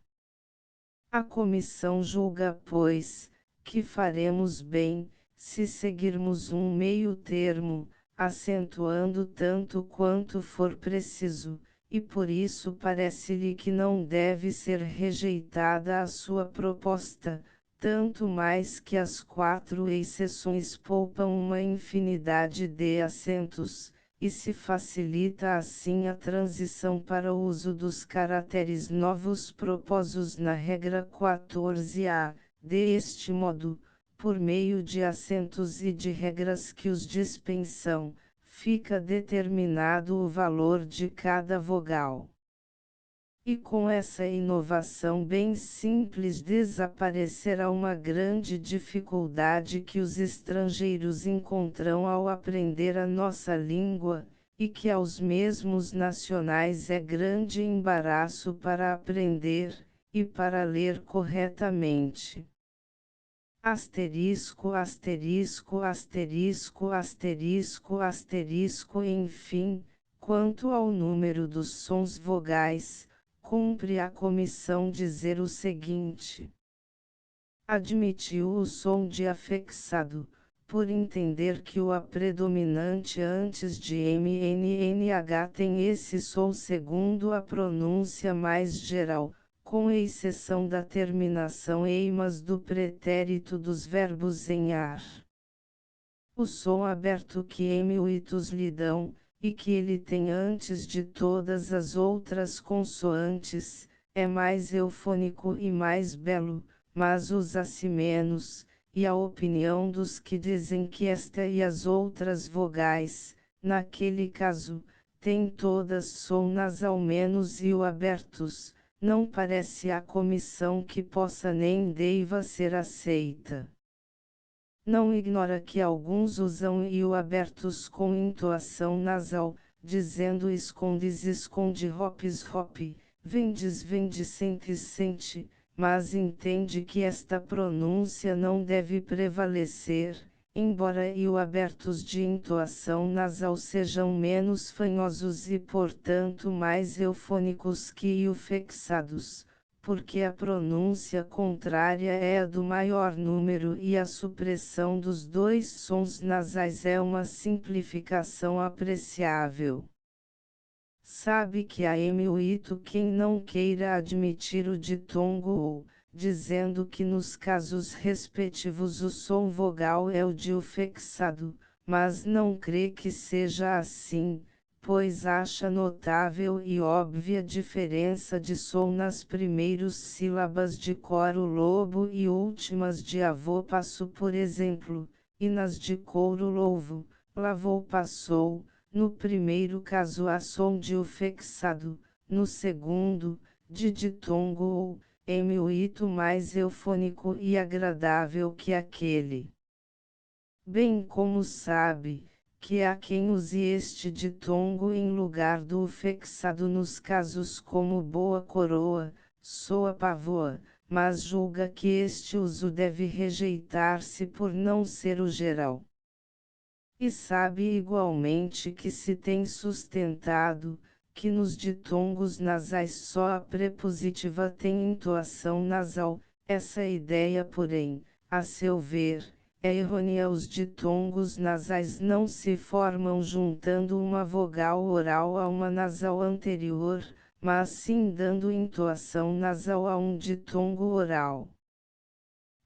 [SPEAKER 1] A comissão julga, pois, que faremos bem, se seguirmos um meio termo, acentuando tanto quanto for preciso, e por isso parece-lhe que não deve ser rejeitada a sua proposta, tanto mais que as 4 exceções poupam uma infinidade de acentos, e se facilita assim a transição para o uso dos caracteres novos propostos na regra 14A, deste modo, por meio de acentos e de regras que os dispensam, fica determinado o valor de cada vogal. E com essa inovação bem simples desaparecerá uma grande dificuldade que os estrangeiros encontram ao aprender a nossa língua, e que aos mesmos nacionais é grande embaraço para aprender, e para ler corretamente. Asterisco, asterisco, asterisco, asterisco, asterisco, enfim, Quanto ao número dos sons vogais, cumpre a comissão dizer o seguinte: admitiu o som de afixado, por entender que o A predominante antes de MNNH tem esse som segundo a pronúncia mais geral, com exceção da terminação eimas do pretérito dos verbos em ar. O som aberto que M8 lhe dão, e que ele tem antes de todas as outras consoantes, é mais eufônico e mais belo, mas usa-se menos, e a opinião dos que dizem que esta e as outras vogais, naquele caso, têm todas som nasal menos e o abertos, não parece a comissão que possa nem deva ser aceita. Não ignora que alguns usam e o abertos com entoação nasal, dizendo escondes esconde hopes hop, vendes vende sentes sente, mas entende que esta pronúncia não deve prevalecer, embora e o abertos de entoação nasal sejam menos fanhosos e portanto mais eufônicos que o fixados, porque a pronúncia contrária é a do maior número e a supressão dos dois sons nasais é uma simplificação apreciável. Sabe que há M8 quem não queira admitir o ditongo ou, dizendo que nos casos respectivos o som vogal é o de o fixado, mas não crê que seja assim, pois acha notável e óbvia diferença de som nas primeiras sílabas de coro lobo e últimas de avô passo por exemplo, e nas de couro louvo, lavou passou. No primeiro caso há som de o fixado, no segundo, de ditongo ou, M8 mais eufônico e agradável que aquele. Bem como sabe, que há quem use este ditongo em lugar do fixado nos casos como boa coroa, soa pavoa, mas julga que este uso deve rejeitar-se por não ser o geral. E sabe igualmente que se tem sustentado, que nos ditongos nasais só a prepositiva tem entoação nasal, essa ideia porém, a seu ver, é errônea. Os ditongos nasais não se formam juntando uma vogal oral a uma nasal anterior, mas sim dando entoação nasal a um ditongo oral.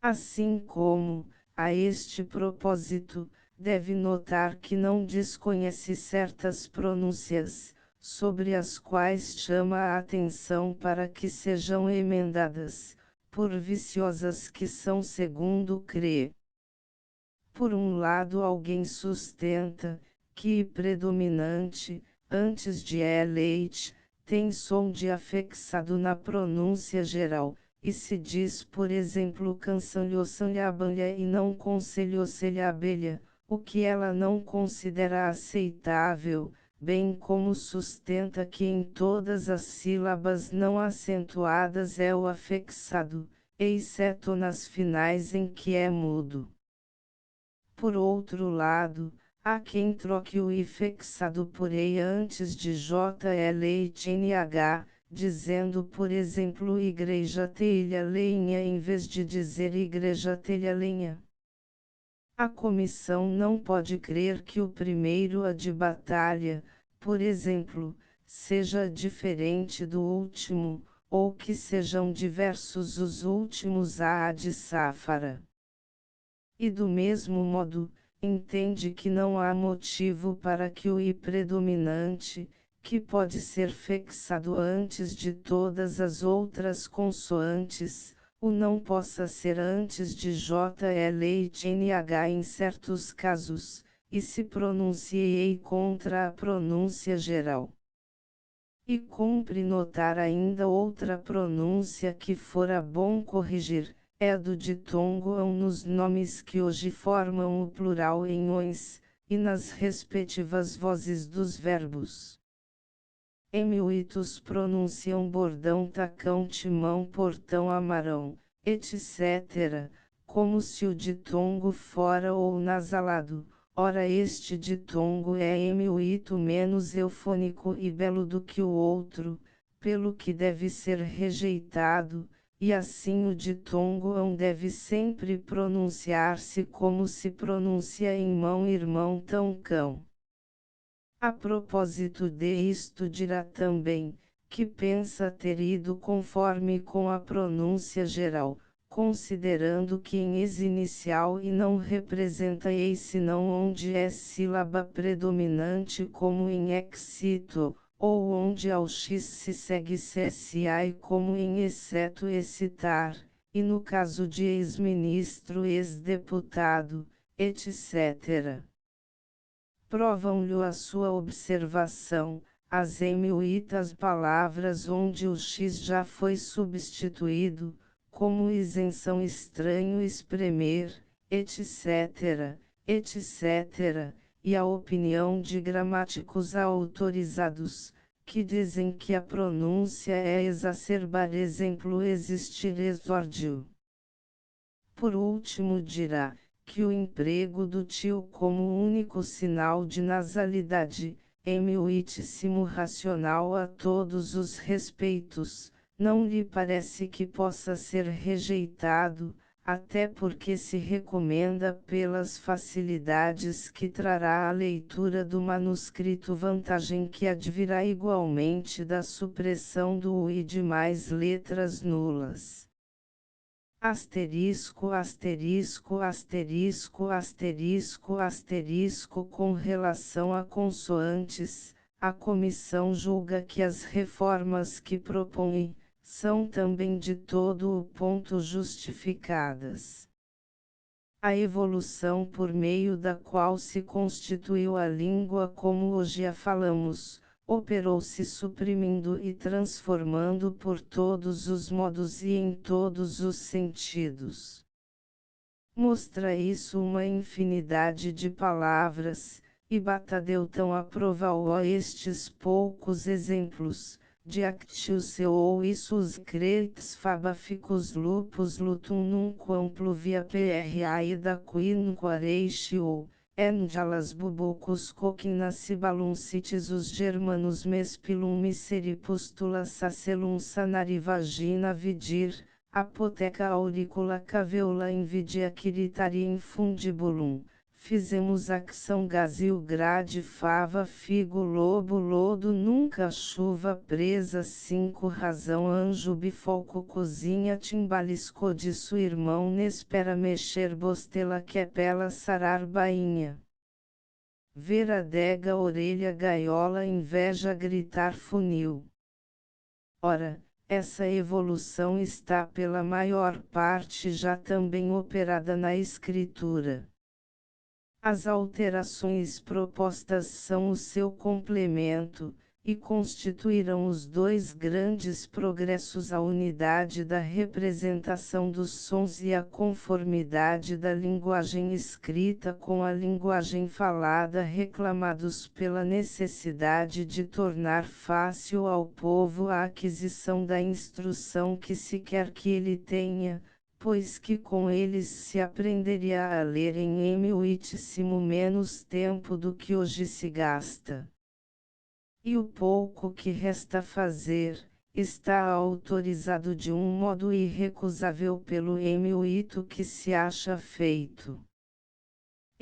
[SPEAKER 1] Assim como, a este propósito, deve notar que não desconhece certas pronúncias, sobre as quais chama a atenção para que sejam emendadas, por viciosas que são segundo crê. Por um lado alguém sustenta, que predominante, antes de leite, tem som de afixado na pronúncia geral, e se diz por exemplo canção-lhe abelha e não conselho-se-lhe abelha, o que ela não considera aceitável, bem como sustenta que em todas as sílabas não acentuadas é o afixado, exceto nas finais em que é mudo. Por outro lado, há quem troque o I fixado por EI antes de JLHNH, dizendo por exemplo igreja telha lenha em vez de dizer igreja telha lenha. A comissão não pode crer que o primeiro A de batalha, por exemplo, seja diferente do último, ou que sejam diversos os últimos A de Sáfara. E do mesmo modo, entende que não há motivo para que o I predominante, que pode ser fixado antes de todas as outras consoantes, o não possa ser antes de JLHNH em certos casos, e se pronuncie contra a pronúncia geral. E cumpre notar ainda outra pronúncia que fora bom corrigir, é a do ditongo ão nos nomes que hoje formam o plural em ões, e nas respectivas vozes dos verbos. M8 pronunciam bordão tacão timão portão amarão, etc., como se o ditongo fora ou nasalado, Ora este ditongo é muito menos eufônico e belo do que o outro, pelo que deve ser rejeitado, e assim o ditongo ão deve sempre pronunciar-se como se pronuncia em mão irmão tão cão. A propósito de isto dirá também, que pensa ter ido conforme com a pronúncia geral, considerando que em ex inicial e não representa ei senão onde é sílaba predominante como em excito, ou onde ao x se segue csi como em exceto excitar, e no caso de ex-ministro ex-deputado, etc. Provam-lhe a sua observação, as emilitas palavras onde o x já foi substituído, como isenção estranho espremer, etc., etc., e a opinião de gramáticos autorizados, que dizem que a pronúncia é exacerbar exemplo existir exórdio. Por último dirá, que o emprego do tio como único sinal de nasalidade, é muitíssimo racional a todos os respeitos, não lhe parece que possa ser rejeitado, até porque se recomenda pelas facilidades que trará a leitura do manuscrito, vantagem que advirá igualmente da supressão do u e demais letras nulas. Asterisco, asterisco, asterisco, asterisco, asterisco. Com relação a consoantes, a comissão julga que as reformas que propõe, são também de todo o ponto justificadas. A evolução por meio da qual se constituiu a língua como hoje a falamos, operou-se suprimindo e transformando por todos os modos e em todos os sentidos. Mostra isso uma infinidade de palavras, e Batadeu tão aprovou a estes poucos exemplos, de actius ou issus cretes fabaficus lupus lutum nunquam pluvia praida quinquaratio, enjalas bubucus coquinacibalum citis os germanus mespilum miseripustula sacelum sanari vagina vidir, apoteca auricula caveula invidia quiritari infundibulum. Fizemos acção gazil grade fava figo lobo lodo nunca chuva presa 5 razão anjo bifolco cozinha timbalisco de sua irmão nespera mexer bostela quepela sarar bainha. Ver adega orelha gaiola inveja gritar funil. Ora, essa evolução está pela maior parte já também operada na escritura. As alterações propostas são o seu complemento, e constituirão os dois grandes progressos: a unidade da representação dos sons e a conformidade da linguagem escrita com a linguagem falada, reclamados pela necessidade de tornar fácil ao povo a aquisição da instrução que se quer que ele tenha, pois que com eles se aprenderia a ler em muitíssimo menos tempo do que hoje se gasta. E o pouco que resta fazer, está autorizado de um modo irrecusável pelo muito que se acha feito.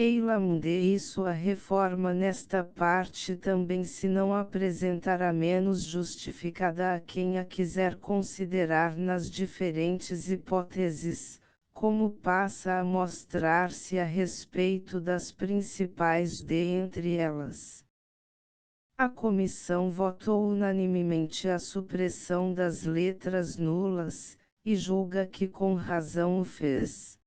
[SPEAKER 1] Eilamde e sua reforma nesta parte também se não apresentará menos justificada a quem a quiser considerar nas diferentes hipóteses, como passa a mostrar-se a respeito das principais entre elas. A comissão votou unanimemente a supressão das letras nulas, e julga que com razão o fez.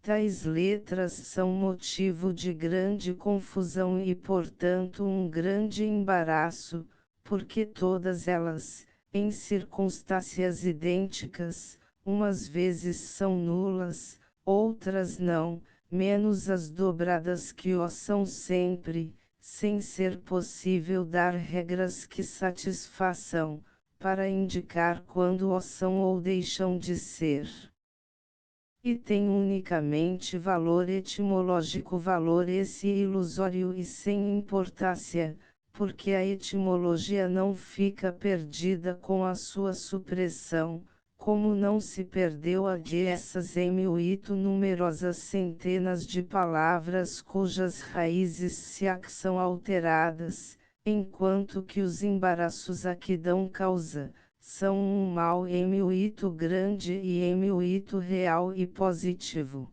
[SPEAKER 1] Tais letras são motivo de grande confusão e portanto um grande embaraço, porque todas elas, em circunstâncias idênticas, umas vezes são nulas, outras não, menos as dobradas que o são sempre, sem ser possível dar regras que satisfaçam, para indicar quando o são ou deixam de ser. e tem unicamente valor etimológico, valor esse ilusório e sem importância, porque a etimologia não fica perdida com a sua supressão, como não se perdeu a de essas numerosas centenas de palavras cujas raízes se são alteradas, enquanto que os embaraços a que dão causa são um mal muito grande e muito real e positivo.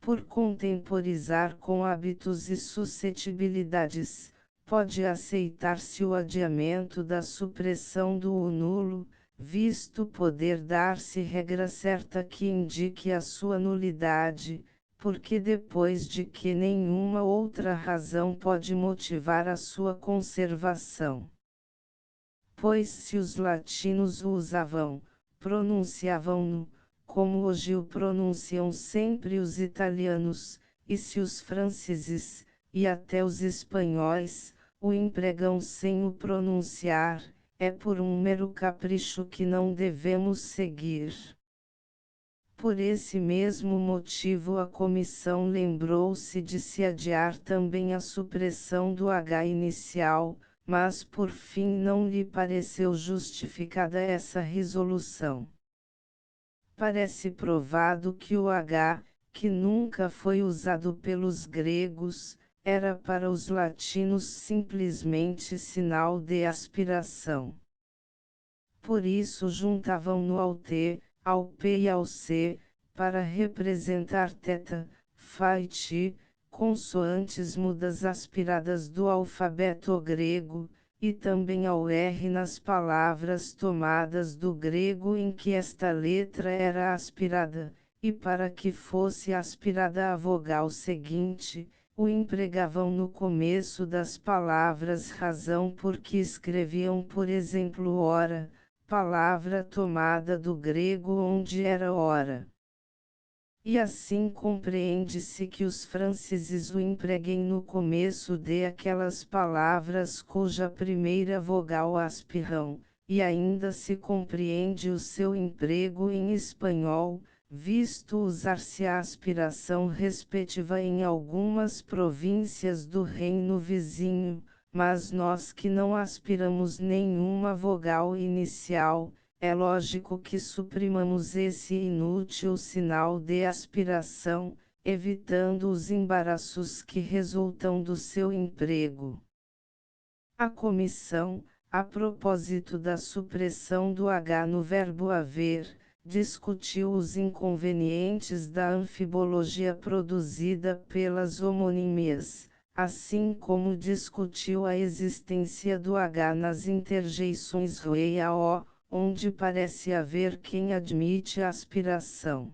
[SPEAKER 1] Por contemporizar com hábitos e suscetibilidades, pode aceitar-se o adiamento da supressão do nulo, visto poder dar-se regra certa que indique a sua nulidade, porque depois de que nenhuma outra razão pode motivar a sua conservação. Pois se os latinos o usavam, pronunciavam-no, como hoje o pronunciam sempre os italianos, e se os franceses, e até os espanhóis, o empregam sem o pronunciar, é por um mero capricho que não devemos seguir. Por esse mesmo motivo a comissão lembrou-se de se adiar também a supressão do H inicial, mas por fim não lhe pareceu justificada essa resolução. Parece provado que o H, que nunca foi usado pelos gregos, era para os latinos simplesmente sinal de aspiração. Por isso juntavam-no ao T, ao P e ao C, para representar θ, Φ e Ti, consoantes mudas aspiradas do alfabeto grego, e também ao R nas palavras tomadas do grego em que esta letra era aspirada, e para que fosse aspirada a vogal seguinte, o empregavam no começo das palavras, razão porque escreviam por exemplo ora, palavra tomada do grego onde era hora. E assim compreende-se que os franceses o empreguem no começo de aquelas palavras cuja primeira vogal aspirram, e ainda se compreende o seu emprego em espanhol, visto usar-se a aspiração respectiva em algumas províncias do reino vizinho, mas nós que não aspiramos nenhuma vogal inicial, é lógico que suprimamos esse inútil sinal de aspiração, evitando os embaraços que resultam do seu emprego. A comissão, a propósito da supressão do H no verbo haver, discutiu os inconvenientes da anfibologia produzida pelas homonímias, assim como discutiu a existência do H nas interjeições rei a O, onde parece haver quem admite a aspiração.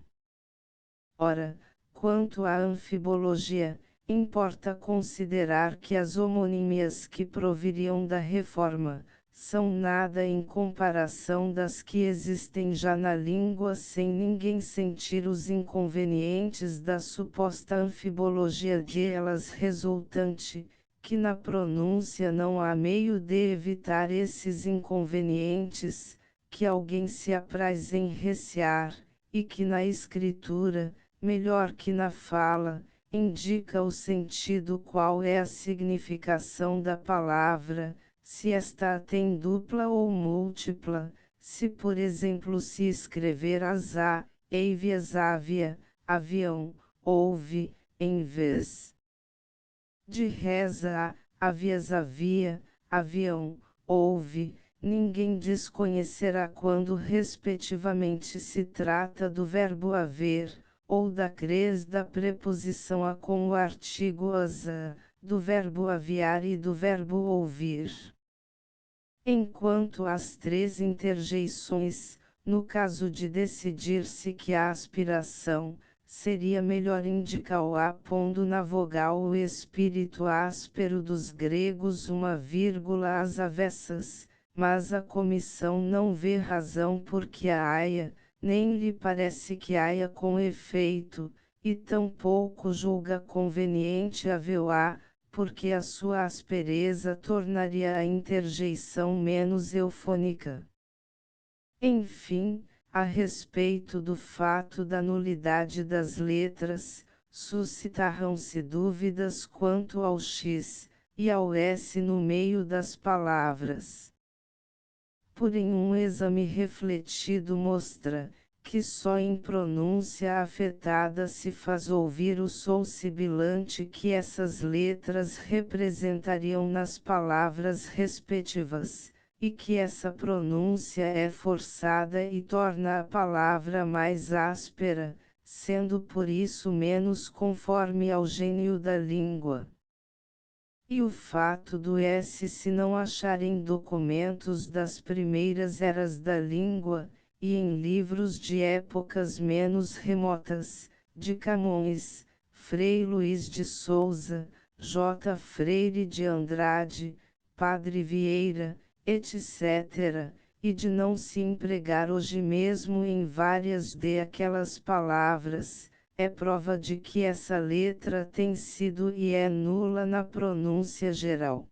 [SPEAKER 1] Ora, quanto à anfibologia, importa considerar que as homonímias que proviriam da reforma, são nada em comparação das que existem já na língua sem ninguém sentir os inconvenientes da suposta anfibologia de elas resultante, que na pronúncia não há meio de evitar esses inconvenientes, que alguém se apraz em recear, e que na escritura, melhor que na fala, indica o sentido qual é a significação da palavra, se esta tem dupla ou múltipla, se por exemplo se escrever asá, eivias ávia, avião, ouve, em vez de reza, havias havia, avião, ouve, ninguém desconhecerá quando respectivamente se trata do verbo haver, ou da cres da preposição a com o artigo asa, do verbo aviar e do verbo ouvir. Enquanto as três interjeições, no caso de decidir-se que a aspiração, seria melhor indicar o A pondo na vogal o espírito áspero dos gregos uma vírgula às avessas, mas a comissão não vê razão porque a haia, nem lhe parece que haia com efeito, e tampouco julga conveniente haver-a, porque a sua aspereza tornaria a interjeição menos eufônica. Enfim, a respeito do fato da nulidade das letras, suscitarão-se dúvidas quanto ao X e ao S no meio das palavras. Porém, um exame refletido mostra que só em pronúncia afetada se faz ouvir o som sibilante que essas letras representariam nas palavras respectivas, e que essa pronúncia é forçada e torna a palavra mais áspera, sendo por isso menos conforme ao gênio da língua. E o fato do S se não achar em documentos das primeiras eras da língua, e em livros de épocas menos remotas, de Camões, Frei Luís de Souza, J. Freire de Andrade, Padre Vieira, etc., e de não se empregar hoje mesmo em várias de aquelas palavras, é prova de que essa letra tem sido e é nula na pronúncia geral.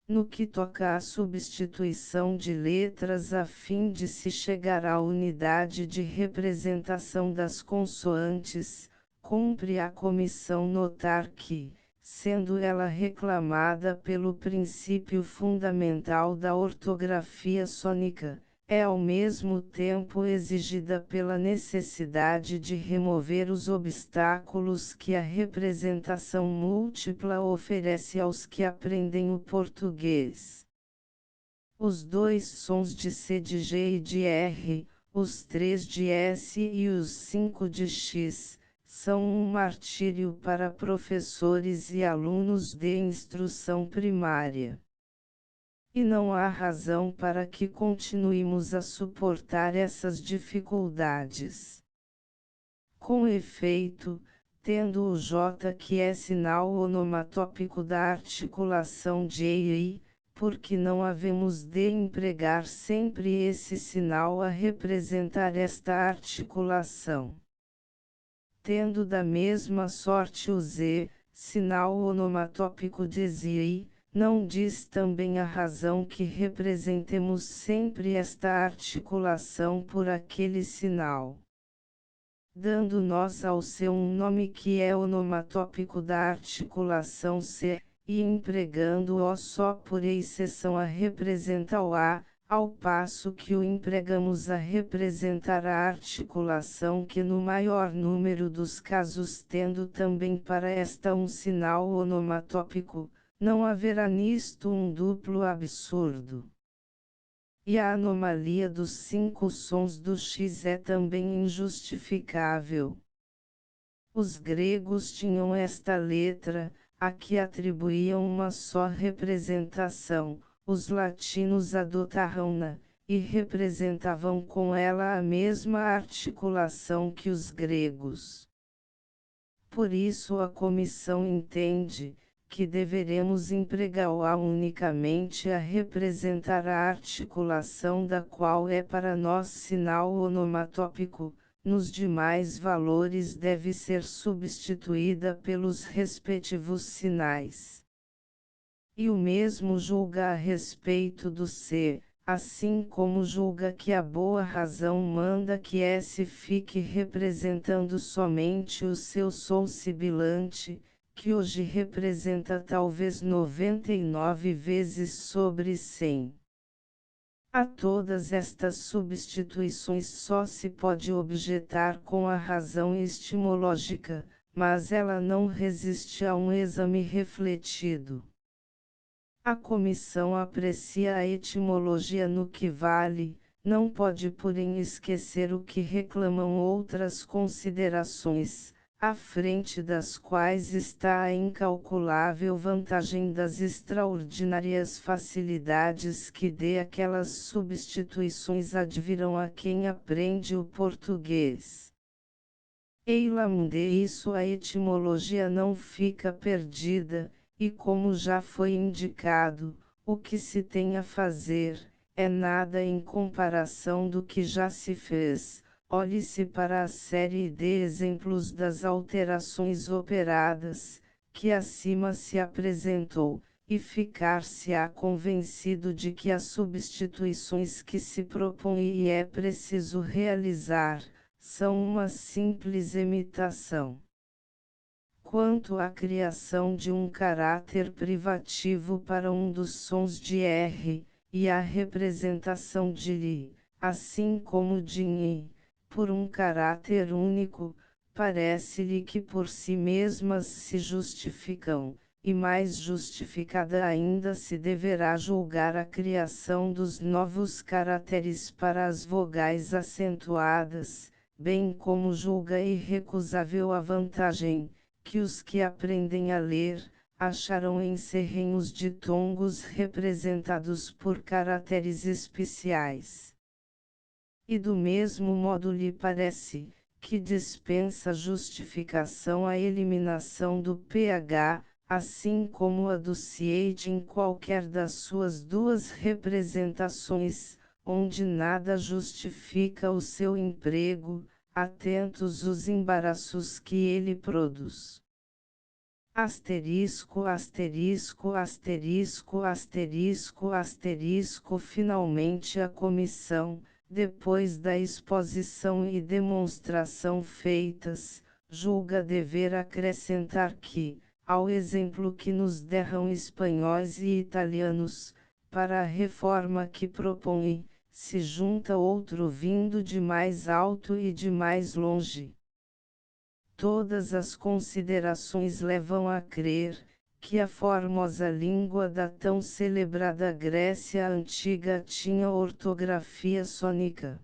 [SPEAKER 1] No que toca à substituição de letras a fim de se chegar à unidade de representação das consoantes, cumpre à comissão notar que, sendo ela reclamada pelo princípio fundamental da ortografia sônica, é ao mesmo tempo exigida pela necessidade de remover os obstáculos que a representação múltipla oferece aos que aprendem o português. Os dois sons de C de G e de R, os 3 de S e os 5 de X, são um martírio para professores e alunos de instrução primária. E não há razão para que continuemos a suportar essas dificuldades. Com efeito, tendo o J que é sinal onomatópico da articulação de EI, porque não havemos de empregar sempre esse sinal a representar esta articulação. Tendo da mesma sorte o Z, sinal onomatópico de ZI, não diz também a razão que representemos sempre esta articulação por aquele sinal. Dando nós ao seu um nome que é onomatópico da articulação C, e empregando-o só por exceção a representar o A, ao passo que o empregamos a representar a articulação que no maior número dos casos tendo também para esta um sinal onomatópico, não haverá nisto um duplo absurdo. E a anomalia dos 5 sons do X é também injustificável. Os gregos tinham esta letra, a que atribuíam uma só representação, os latinos adotaram-na, e representavam com ela a mesma articulação que os gregos. Por isso a comissão entende que deveremos empregá-la unicamente a representar a articulação da qual é para nós sinal onomatópico, nos demais valores deve ser substituída pelos respectivos sinais. E o mesmo julga a respeito do C, assim como julga que a boa razão manda que S fique representando somente o seu som sibilante, que hoje representa talvez 99 vezes sobre 100. A todas estas substituições só se pode objetar com a razão etimológica, mas ela não resiste a um exame refletido. A comissão aprecia a etimologia no que vale, não pode porém esquecer o que reclamam outras considerações, à frente das quais está a incalculável vantagem das extraordinárias facilidades que de aquelas substituições advirão a quem aprende o português. Eilam de isso a etimologia não fica perdida, e como já foi indicado, o que se tem a fazer, é nada em comparação do que já se fez. Olhe-se para a série de exemplos das alterações operadas, que acima se apresentou, e ficar-se-á convencido de que as substituições que se propõe e é preciso realizar, são uma simples imitação. Quanto à criação de um caráter privativo para um dos sons de R, e a representação de Li, assim como de Nhi, por um caráter único, parece-lhe que por si mesmas se justificam, e mais justificada ainda se deverá julgar a criação dos novos caracteres para as vogais acentuadas, bem como julga irrecusável a vantagem que os que aprendem a ler, acharão em serrenhos ditongos representados por caracteres especiais. E do mesmo modo lhe parece, que dispensa justificação a eliminação do pH, assim como a do CH em qualquer das suas duas representações, onde nada justifica o seu emprego, atentos os embaraços que ele produz. Asterisco, asterisco, asterisco, asterisco, asterisco. Finalmente a comissão, depois da exposição e demonstração feitas, julga dever acrescentar que, ao exemplo que nos deram espanhóis e italianos, para a reforma que propõe, se junta outro vindo de mais alto e de mais longe. Todas as considerações levam a crer, que a formosa língua da tão celebrada Grécia Antiga tinha ortografia sônica.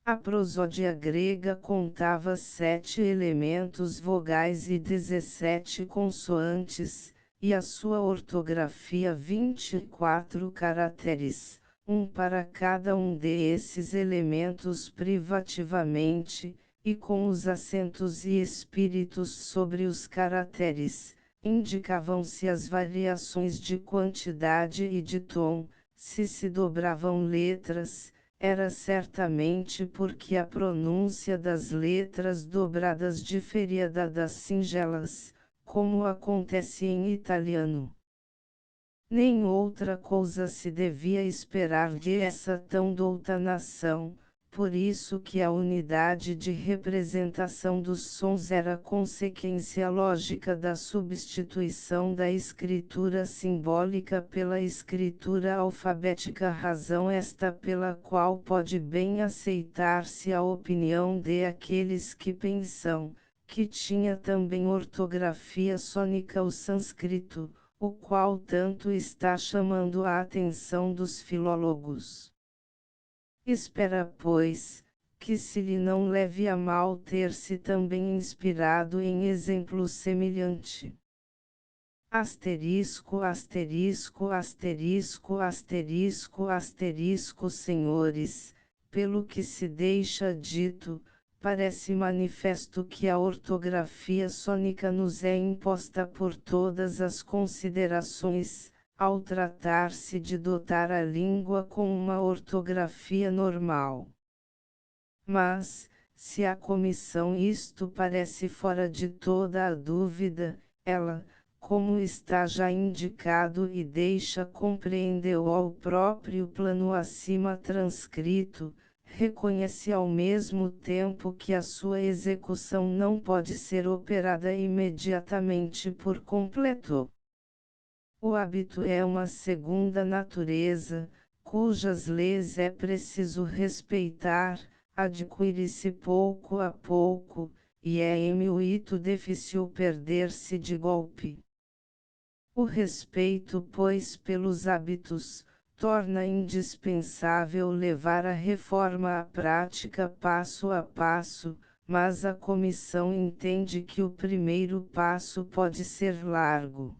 [SPEAKER 1] A prosódia grega contava 7 elementos vogais e 17 consoantes, e a sua ortografia 24 caracteres, um para cada um desses elementos privativamente, e com os acentos e espíritos sobre os caracteres, indicavam-se as variações de quantidade e de tom. Se dobravam letras, era certamente porque a pronúncia das letras dobradas diferia das singelas, como acontece em italiano. Nem outra coisa se devia esperar de essa tão douta nação, por isso que a unidade de representação dos sons era consequência lógica da substituição da escritura simbólica pela escritura alfabética, razão esta pela qual pode bem aceitar-se a opinião de aqueles que pensam, que tinha também ortografia sônica o sânscrito, o qual tanto está chamando a atenção dos filólogos. Espera, pois, que se lhe não leve a mal ter-se também inspirado em exemplo semelhante. Asterisco, asterisco, asterisco, asterisco, asterisco. Senhores, pelo que se deixa dito, parece manifesto que a ortografia sônica nos é imposta por todas as considerações, ao tratar-se de dotar a língua com uma ortografia normal. Mas, se à comissão isto parece fora de toda a dúvida, ela, como está já indicado e deixa compreender ao próprio plano acima transcrito, reconhece ao mesmo tempo que a sua execução não pode ser operada imediatamente por completo. O hábito é uma segunda natureza, cujas leis é preciso respeitar, adquire-se pouco a pouco, e é muito difícil perder-se de golpe. O respeito, pois, pelos hábitos, torna indispensável levar a reforma à prática passo a passo, mas a comissão entende que o primeiro passo pode ser largo.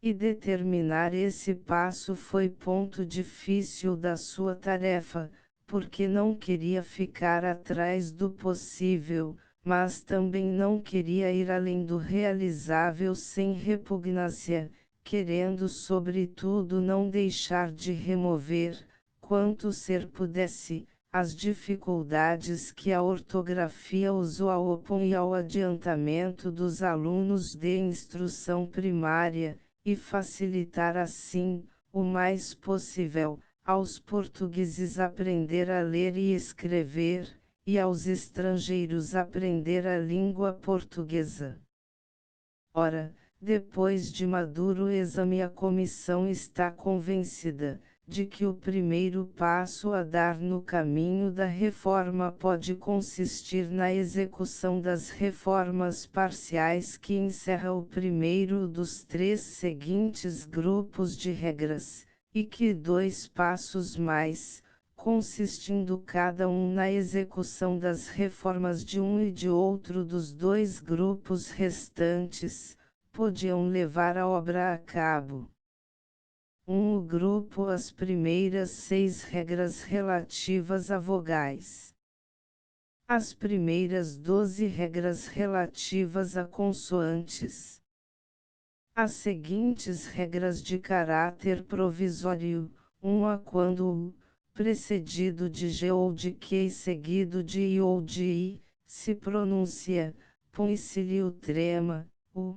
[SPEAKER 1] E determinar esse passo foi ponto difícil da sua tarefa, porque não queria ficar atrás do possível, mas também não queria ir além do realizável sem repugnância, querendo sobretudo não deixar de remover, quanto ser pudesse, as dificuldades que a ortografia usual opõe ao adiantamento dos alunos de instrução primária, e facilitar assim, o mais possível, aos portugueses aprender a ler e escrever, e aos estrangeiros aprender a língua portuguesa. Ora, depois de maduro exame, a comissão está convencida de que o primeiro passo a dar no caminho da reforma pode consistir na execução das reformas parciais que encerra o primeiro dos 3 seguintes grupos de regras, e que 2 passos mais, consistindo cada um na execução das reformas de um e de outro dos 2 grupos restantes, podiam levar a obra a cabo. O grupo as primeiras 6 regras relativas a vogais. As primeiras 12 regras relativas a consoantes. As seguintes regras de caráter provisório, a quando o, precedido de G ou de Q e seguido de I ou de I, se pronuncia, põe-se-lhe o trema, o.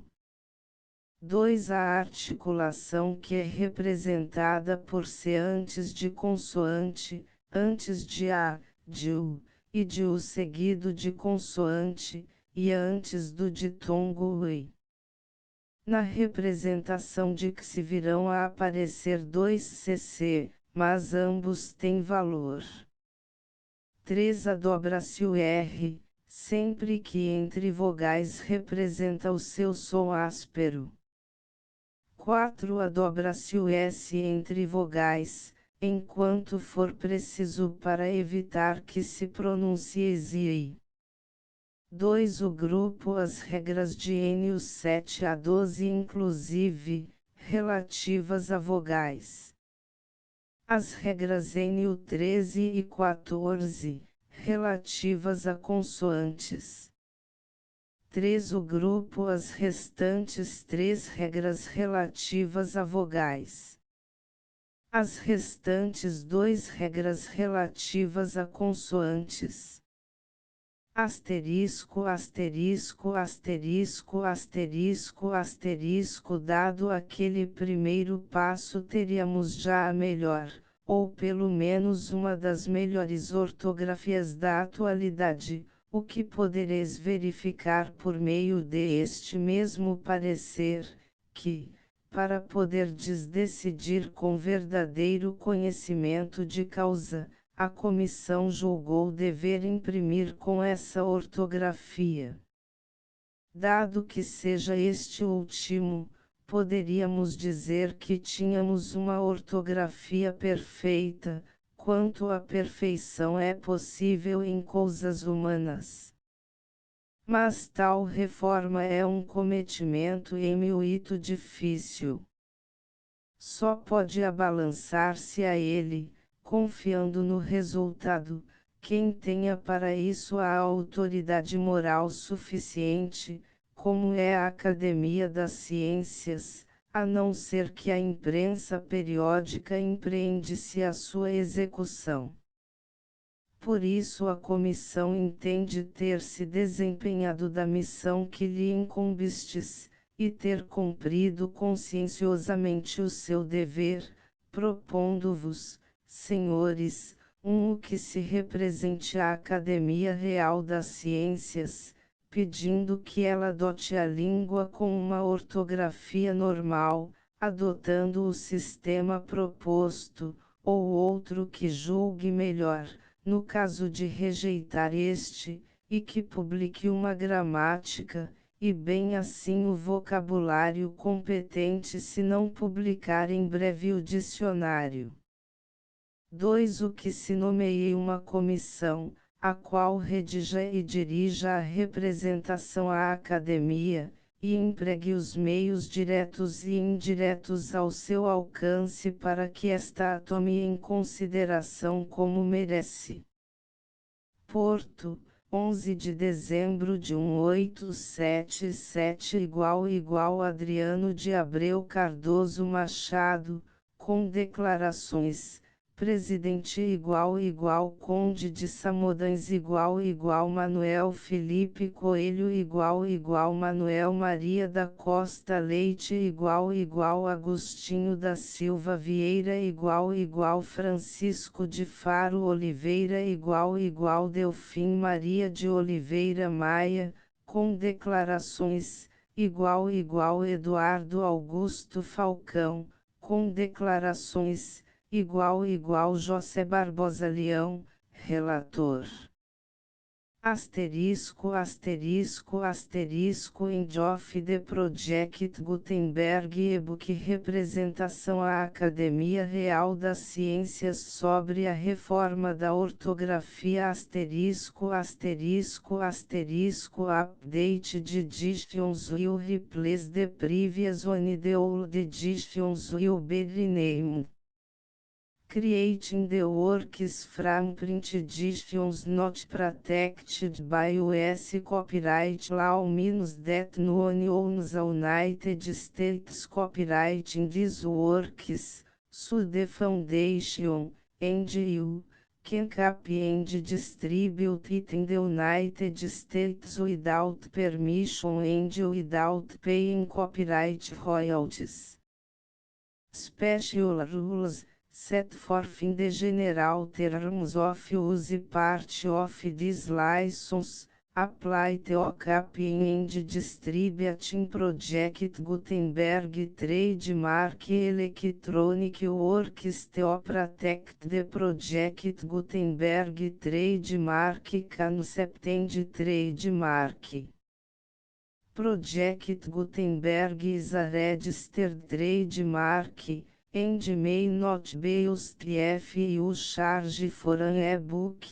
[SPEAKER 1] 2. A articulação que é representada por C antes de consoante, antes de A, de U, e de U seguido de consoante, e antes do ditongo UI. Na representação de que se virão a aparecer 2 CC, mas ambos têm valor. 3. Dobra-se o R, sempre que entre vogais representa o seu som áspero. 4. Dobra-se o S entre vogais, enquanto for preciso para evitar que se pronuncie ZI. 2. O grupo as regras de N 7 a 12 inclusive, relativas a vogais. As regras N 13 e 14, relativas a consoantes. 3. O grupo as restantes 3 regras relativas a vogais. As restantes 2 regras relativas a consoantes. Asterisco, asterisco, asterisco, asterisco, asterisco. Dado aquele primeiro passo, teríamos já a melhor, ou pelo menos uma das melhores ortografias da atualidade, o que podereis verificar por meio de este mesmo parecer, que, para poderdes decidir com verdadeiro conhecimento de causa, a comissão julgou dever imprimir com essa ortografia. Dado que seja este último, poderíamos dizer que tínhamos uma ortografia perfeita, quanto à perfeição é possível em coisas humanas. Mas tal reforma é um cometimento muito difícil. Só pode abalançar-se a ele, confiando no resultado, quem tenha para isso a autoridade moral suficiente, como é a Academia das Ciências, a não ser que a imprensa periódica empreende-se a sua execução. Por isso a comissão entende ter se desempenhado da missão que lhe incumbistes, e ter cumprido conscienciosamente o seu dever, propondo-vos, senhores, o que se represente à Academia Real das Ciências, pedindo que ela adote a língua com uma ortografia normal, adotando o sistema proposto, ou outro que julgue melhor, no caso de rejeitar este, e que publique uma gramática, e bem assim o vocabulário competente se não publicar em breve o dicionário. 2. O que se nomeie uma comissão, a qual redija e dirija a representação à Academia, e empregue os meios diretos e indiretos ao seu alcance para que esta a tome em consideração como merece. Porto, 11 de dezembro de 1877 = Adriano de Abreu Cardoso Machado, com declarações, Presidente Conde de Samodães Manuel Felipe Coelho Manuel Maria da Costa Leite Agostinho da Silva Vieira Francisco de Faro Oliveira Delfim Maria de Oliveira Maia, com declarações, Eduardo Augusto Falcão, com declarações, José Barbosa Leão, relator. End of the Project Gutenberg e-book representação à Academia Real das Ciências sobre a reforma da ortografia update de editions will replace the previous one the old editions will be renamed. Creating the works from print editions not protected by US copyright law means that no one owns the United States copyright in these works, so the foundation, and you, can copy and distribute it in the United States without permission and without paying copyright royalties. Special rules set forth in the general terms of use part of this license, apply to copying and distributing Project Gutenberg trademark electronic works to protect the Project Gutenberg trademark concept and trademark. Project Gutenberg is a registered trademark, and may not be used if you charge for an e-book,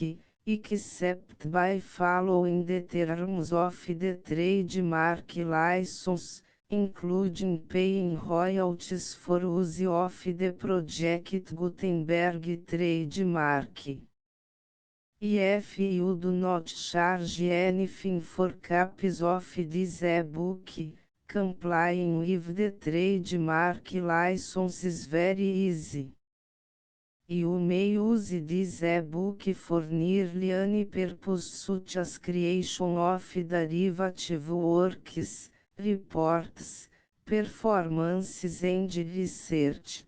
[SPEAKER 1] except by following the terms of the trademark license, including paying royalties for use of the Project Gutenberg trademark. If you do not charge anything for copies of this e-book, complying with the trademark license is very easy. You may use this e-book for nearly any purpose such as creation of derivative works, reports, performances and research.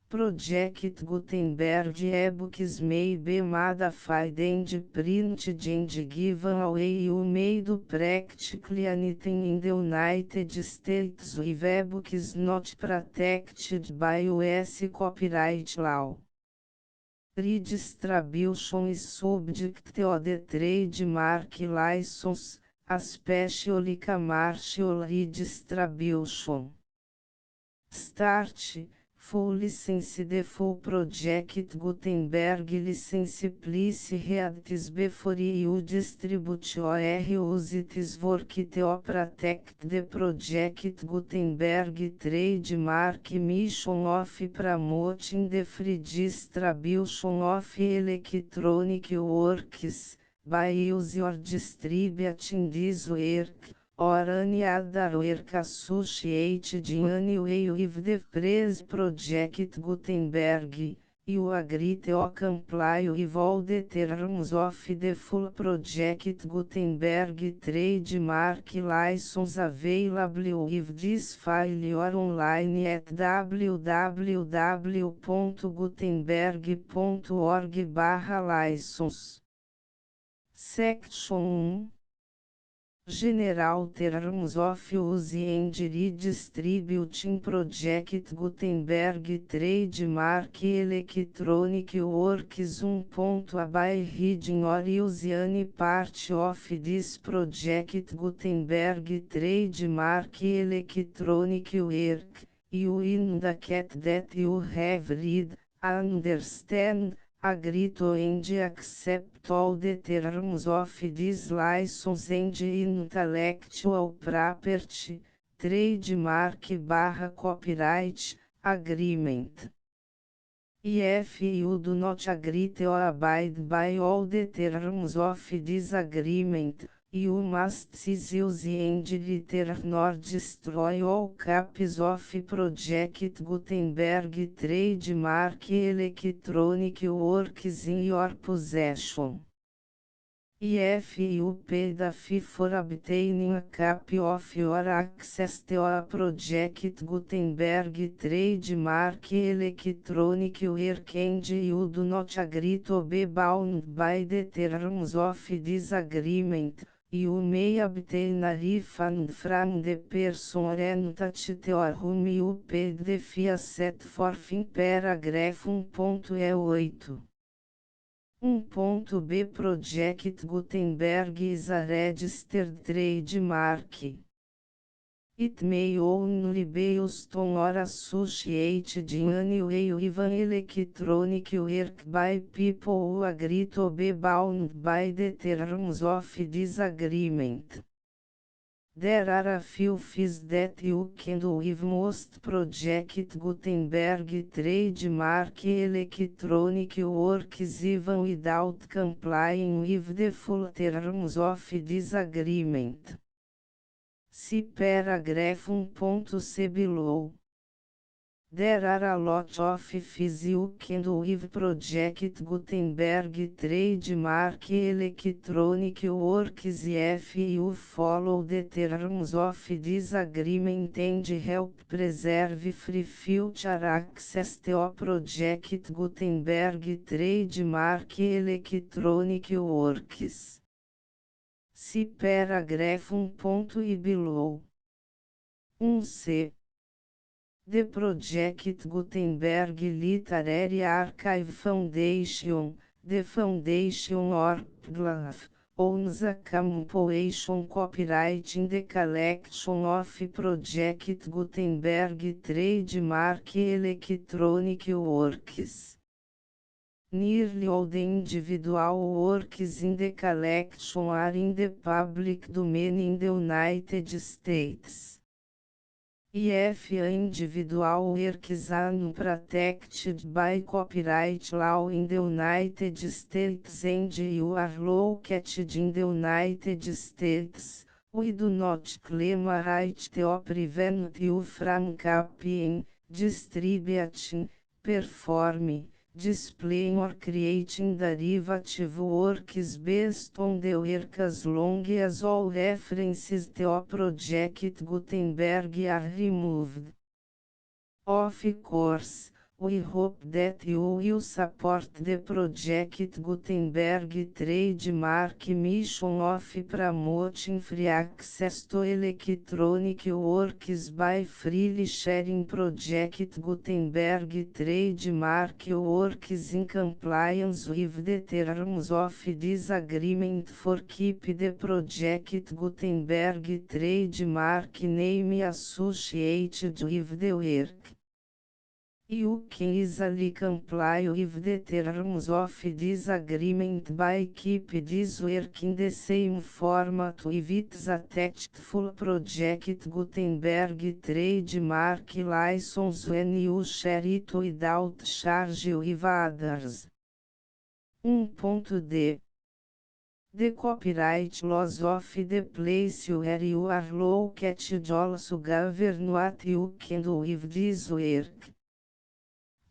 [SPEAKER 1] Project Gutenberg e-books may be modified and printed and given away. You may do practically anything in the United States with e-books not protected by US copyright law. Redistribution is subject to the trademark license, especially commercial redistribution. Start. Full license. The full Project Gutenberg license please read this before you distribute or use this work to protect the Project Gutenberg trademark mission of promoting the free distribution of electronic works, by use or distributing this work, or any other work associated in any way with the phrase Project Gutenberg, you agree to comply with all the terms of the full Project Gutenberg trademark license available with this file or online at www.gutenberg.org/license. Section 1. General Terms of Use and Redistributing Project Gutenberg Trademark Electronic Works 1. By reading or use any part of this Project Gutenberg Trademark Electronic Work, you indicate that you have read, understand, agree to and accept all the terms of this license and intellectual property, trademark/copyright, agreement. If you do not agree to abide by all the terms of this agreement, You must use and liter nor destroy all copies of Project Gutenberg trademark electronic works in your possession. If you paid a fee for obtaining a copy of your access to a Project Gutenberg trademark electronic work and you do not agree to be bound by the terms of this agreement, you may obtain a refund from the person entity to whom you paid the fee set forth in paragraph 1.8. 1.b Project Gutenberg is a registered trademark. It may only be used on or associated in any way with an electronic work by people who agree to be bound by the terms of this agreement. There are a few fees that you can do with most Project Gutenberg trademark electronic works even without complying with the full terms of this agreement. See paragraph 1.c below. There are a lot of fees you can do with Project Gutenberg trademark electronic works if you follow the terms of this agreement and help preserve free future access to Project Gutenberg trademark electronic works. See paragraph 1.i below. 1c. The Project Gutenberg Literary Archive Foundation, the Foundation or PGLAF, owns a compilation copyright in the collection of Project Gutenberg trademark electronic works. Nearly all the individual works in the collection are in the public domain in the United States. If individual works are not protected by copyright law in the United States and you are located in the United States, we do not claim a right to prevent you from copying, distributing, performing, displaying or creating derivative works based on the work as long as all references to Project Gutenberg are removed. Of course, we hope that you will support the Project Gutenberg trademark mission of promoting free access to electronic works by freely sharing Project Gutenberg trademark works in compliance with the terms of this agreement for keep the Project Gutenberg trademark name associated with the work. You can easily comply with the terms of this agreement by keep this work in the same format with its attached full Project Gutenberg trademark license when you share it without charge with others. 1.d. The copyright laws of the place where you are located also govern what you can do with this work.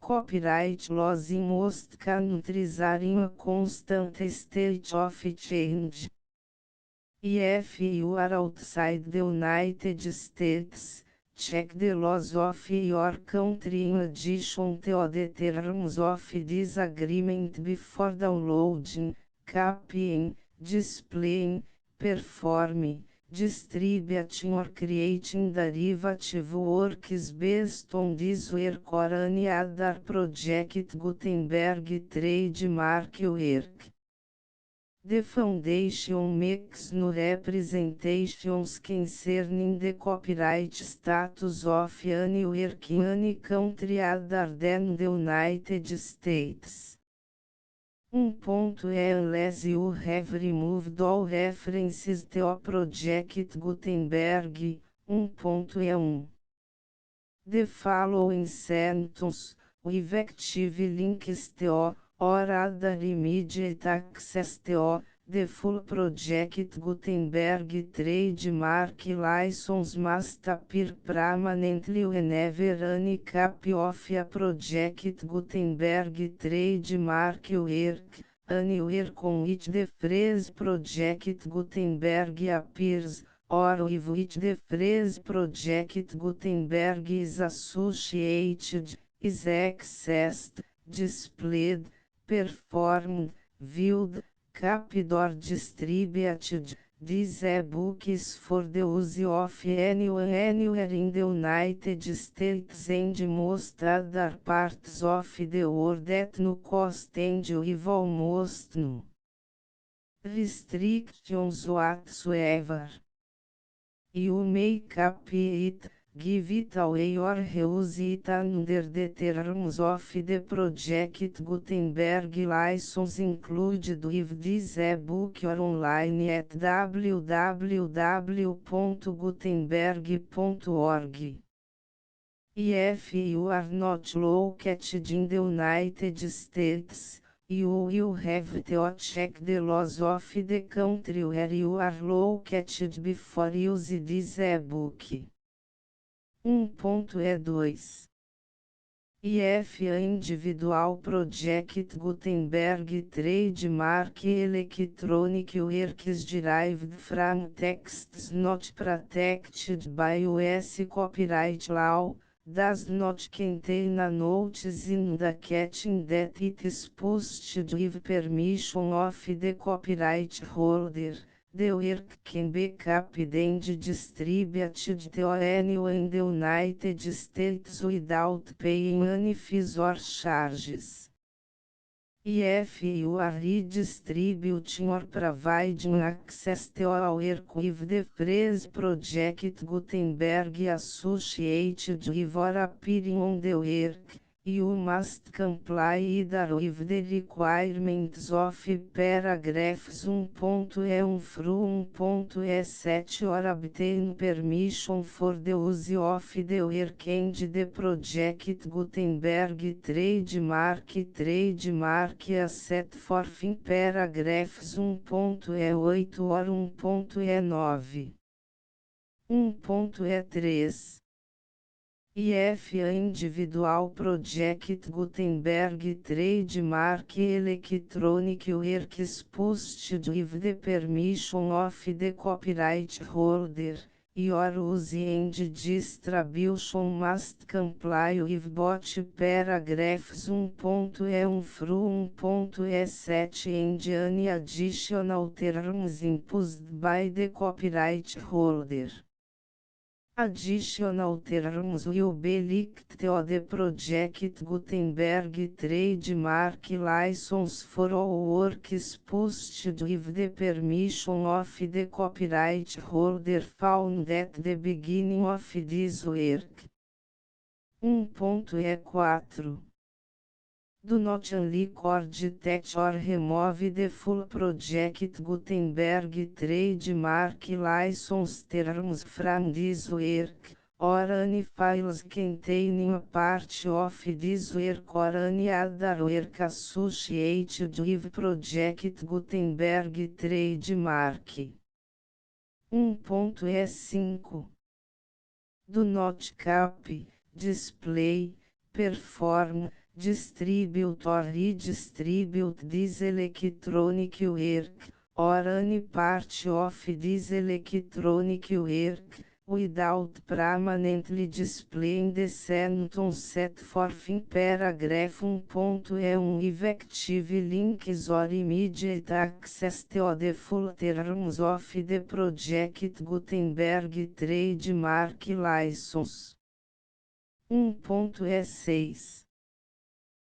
[SPEAKER 1] Copyright laws in most countries are in a constant state of change. If you are outside the United States, check the laws of your country in addition to the terms of this agreement before downloading, copying, displaying, performing, distributing or creating derivative works based on this work or any other Project Gutenberg trademark work. The Foundation makes no representations concerning the copyright status of any work in any country other than the United States. Unless you have removed all references to Project Gutenberg. 1.1. The following sentence, with active links to, or other immediate access to, The full project Gutenberg trademark license must appear permanently whenever any copy of a project Gutenberg trademark work, anywhere con which the phrase project Gutenberg appears, or with which the phrase project Gutenberg is associated, is accessed, displayed, performed, viewed, copied or distributed. This e-book is for the use of anyone anywhere in the United States and most other parts of the world at no cost and with almost no restrictions whatsoever. You may copy it, give it away or reuse it under the terms of the project Gutenberg license included with this e-book or online at www.gutenberg.org. If you are not located in the United States, you will have to check the laws of the country where you are located before use this e-book. 1.E2 If a individual project Gutenberg trademark electronic works derived from texts not protected by US copyright law, does not contain a notice indicating that it is posted with permission of the copyright holder, the work can be copied and distributed to anyone in the United States without paying any fees or charges. If you are redistributing or providing access to a work with the phrase Project Gutenberg associated with or appearing on the work, you must comply either with the requirements of paragraphs 1.E1 through 1.E7 or obtain permission for the use of the work and the Project Gutenberg trademark as set forth in paragraphs 1.E8 or 1.E9. 1.E3 If a individual project Gutenberg trademark electronic works posted with the permission of the copyright holder, your use and distribution must comply with both paragraphs 1.E1 through 1.E7 and any additional terms imposed by the copyright holder. Additional terms will be linked to the Project Gutenberg trademark license for all works posted with the permission of the copyright holder found at the beginning of this work. 1.E4 Do not unrecord, detach or remove the full Project Gutenberg trademark license terms from this work, or any files containing a part of this work or any other work associated with Project Gutenberg trademark. 1.E5 Do not copy, display, perform, distribute or redistribute this electronic work, or any part of this electronic work, without permanently displaying the sentence set forth in paragraph 1.E1 effective links or immediate access to the full terms of the Project Gutenberg trademark license. 1.E6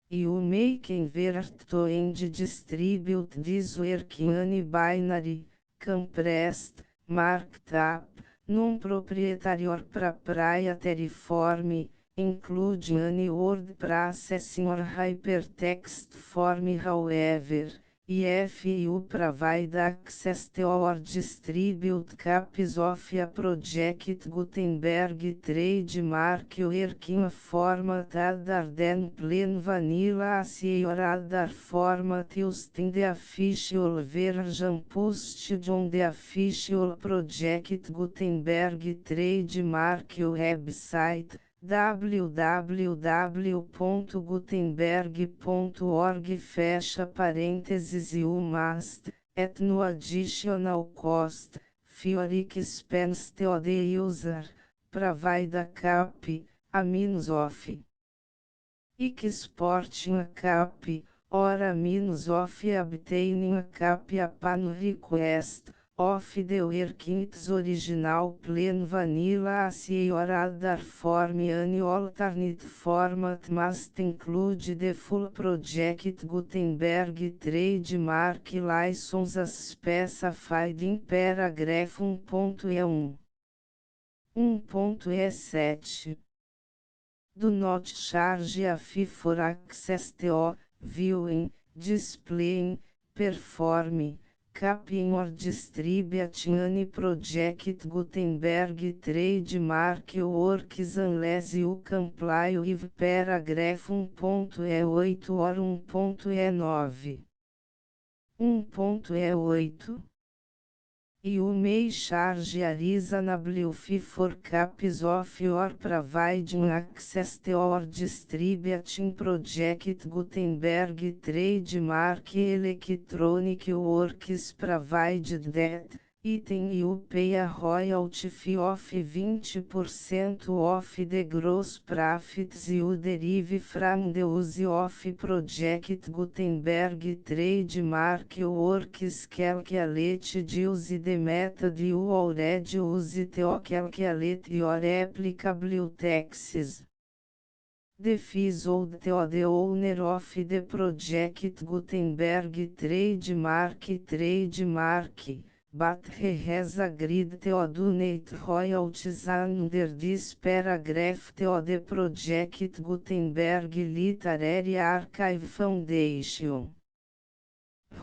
[SPEAKER 1] You may convert to and distribute this work in any binary, compressed, marked up, non-proprietary or proprietary form, including any word processing or hypertext form. However, if you provide access to or distribute copies of a project Gutenberg trademark working format other than plain vanilla as your other format used in the official version posted on the official project Gutenberg trademark website www.gutenberg.org fecha parênteses you must, at no additional cost, for expense to the user, provide a copy, a means of exporting a copy, or a means of obtaining a copy upon request of the work in its original plain vanilla as your other form. Any alternate format must include the full project Gutenberg trademark license as specified in paragraph 1.E1. 1.E7. Do not charge a fee for access to, viewing, displaying, performing, copying or distributing any project Gutenberg trademark works unless you comply with paragraph 1.E8 or 1.E9. 1.E8. You may charge a reasonable fee for copies of your providing access to or distributing project Gutenberg trademark electronic works provided that, item you pay a royalty fee of 20% of the gross profits you derive from the use of project Gutenberg trademark works calculated use the method you already use to calculate your applicable taxes. The fees owed to the owner of the project Gutenberg trademark, but he has agreed to donate royalties under this paragraph to the project Gutenberg Literary Archive Foundation.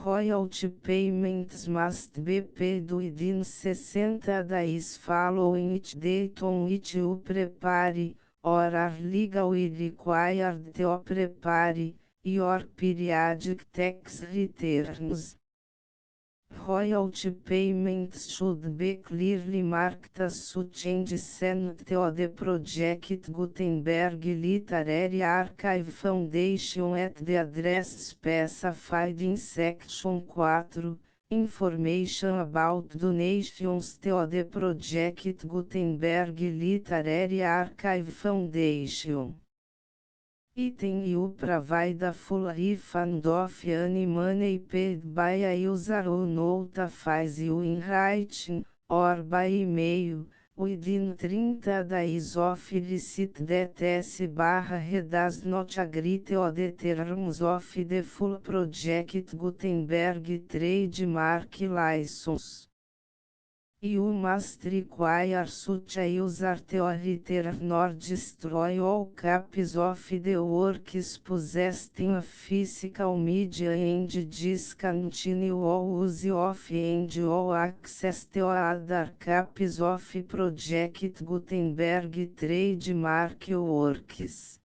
[SPEAKER 1] Royalty payments must be paid within 60 days following each date on which you prepare, or are legally required to prepare, your periodic tax returns. Royalty payments should be clearly marked as such and sent to the project Gutenberg Literary Archive Foundation at the address specified in Section 4, Information about donations to the project Gutenberg Literary Archive Foundation. Item you provide a full refund of any money paid by a user who notifies you in writing, or by email, within 30 days of receipt that S/he does not agree to the terms of the full project Gutenberg trademark license. You must require such a user to return or destroy all copies of the works possessed in a physical media and discontinue all use of and all access to other copies of project Gutenberg trademark works.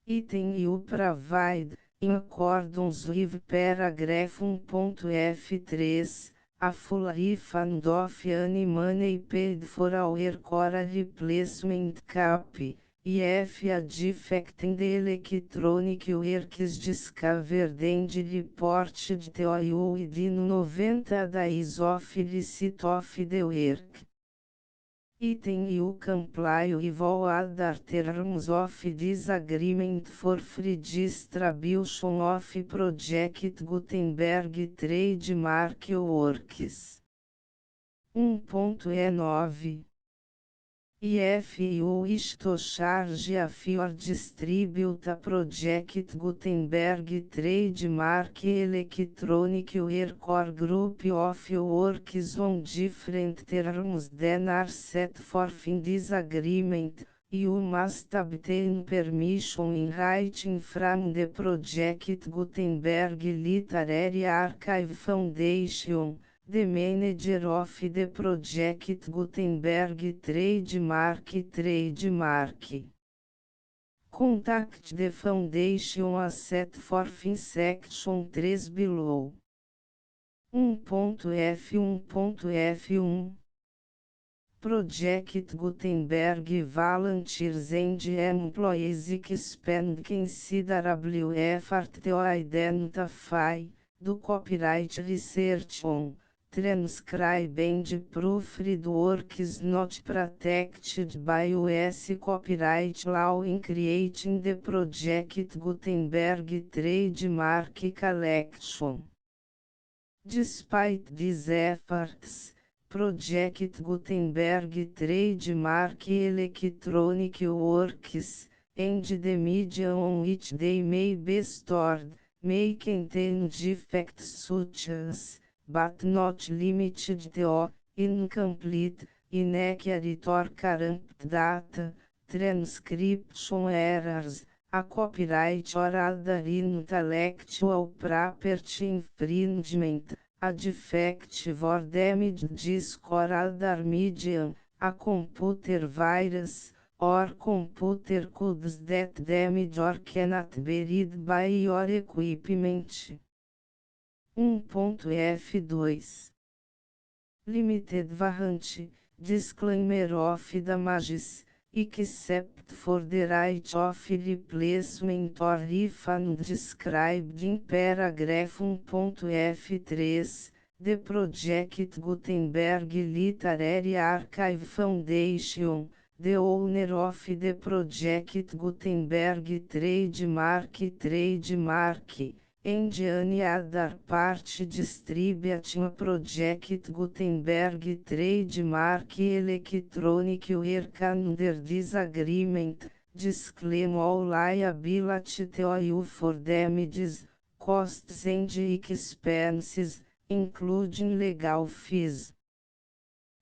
[SPEAKER 1] Item you provide, in accordance with paragraph 1.F3, a full refund of any money paid for a work or a replacement copy, if a defect in the electronic work is discovered and reported to you within 90 days of receipt of the work. Item you comply with all other terms of this agreement for free distribution of project Gutenberg trademark works. 1.E9. If you wish to charge a fee or distribute a project Gutenberg trademark electronic work or group of works on different terms than are set forth in this agreement, you must obtain permission in writing from the Project Gutenberg Literary Archive Foundation, the manager of the Project Gutenberg Trademark. Contact the foundation as set forth in section 3 below. 1.f1.f1 Project Gutenberg volunteers and employees expend considerable effort to identify, do copyright research on, transcribe and proofread works not protected by US copyright law in creating the Project Gutenberg Trademark Collection. Despite these efforts, Project Gutenberg Trademark Electronic Works, and the media on which they may be stored, may contain defects such as, but not limited to, incomplete, inaccurate or corrupt data, transcription errors, a copyright or other intellectual property infringement, a defective or damaged disk or other medium, a computer virus, or computer codes that damage or cannot be read by your equipment. 1.f2 Limited warranty, disclaimer of damages, except for the right of replacement or refund described in paragraph 1.f3, the Project Gutenberg Literary Archive Foundation, the owner of the Project Gutenberg Trademark, and any other party distributing a Project Gutenberg Trademark Electronic Work under this agreement, disclaim all liability to you for damages, costs and expenses, including legal fees.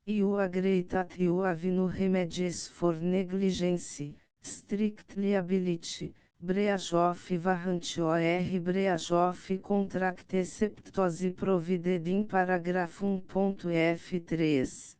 [SPEAKER 1] You agree that you have no remedies for negligence, strict liability, breach of warranty or breach of contract except as provided in paragraph 1.f3.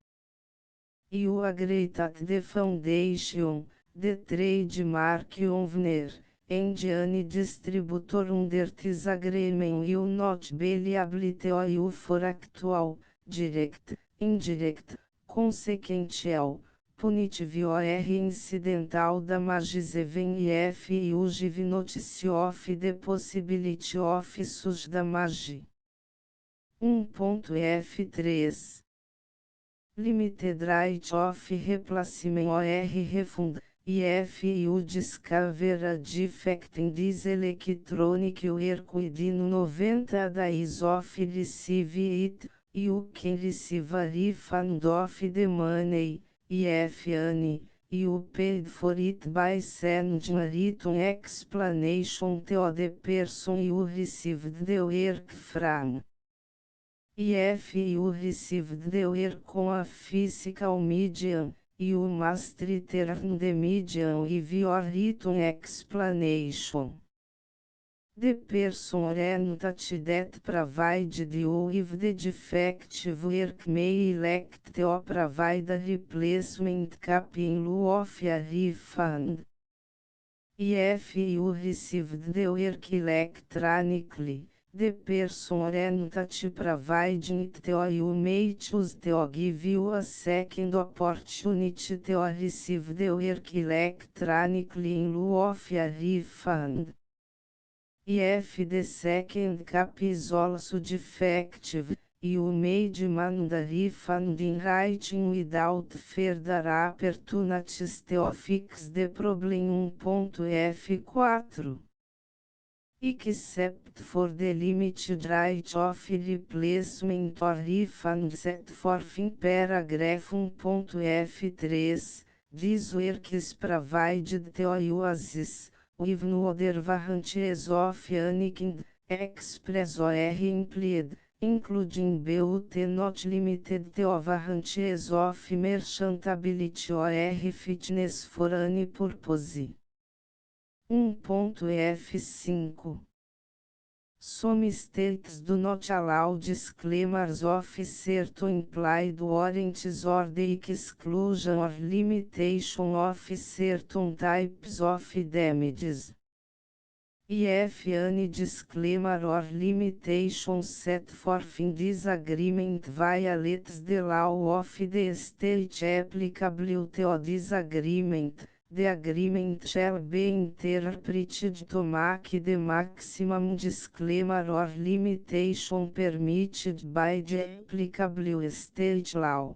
[SPEAKER 1] You agree that the foundation, the trademark owner, and any distributor under this agreement will not be liable to you for actual, direct, indirect, consequential, punitive or incidental damages even if you give notice of the possibility of such damage. 1.f3 Limited right of replacement or refund, if you discover a defect in this electronic work within 90 days of receive it, you can receive a refund of the money, if any, you paid for it by sending a written explanation to the person you received the work from. If you received the work on a physical medium, you must return the medium with your written explanation. The person or entity that provided you with the defective work may elect to provide a replacement copy in lieu of a refund. If you received the work electronically, the person or entity providing it to you may choose to give you a second opportunity to receive the work electronically in lieu of a refund. If the second copy is also defective, you may demand a refund in writing without further opportunities to fix the problem. 1.f4 Except for the limited right of replacement or refund set forth in paragraph 1.f3, this work is provided to you as is, with no other warranties of any kind, express or implied, including but not limited to warranties of merchantability or fitness for any purpose. 1.F5 Some states do not allow disclaimers of certain implied warranties or the exclusion or limitation of certain types of damages. If any disclaimer or limitation set forth in this agreement violates the law of the state applicable to this agreement, the agreement shall be interpreted to make the maximum disclaimer or limitation permitted by the applicable state law.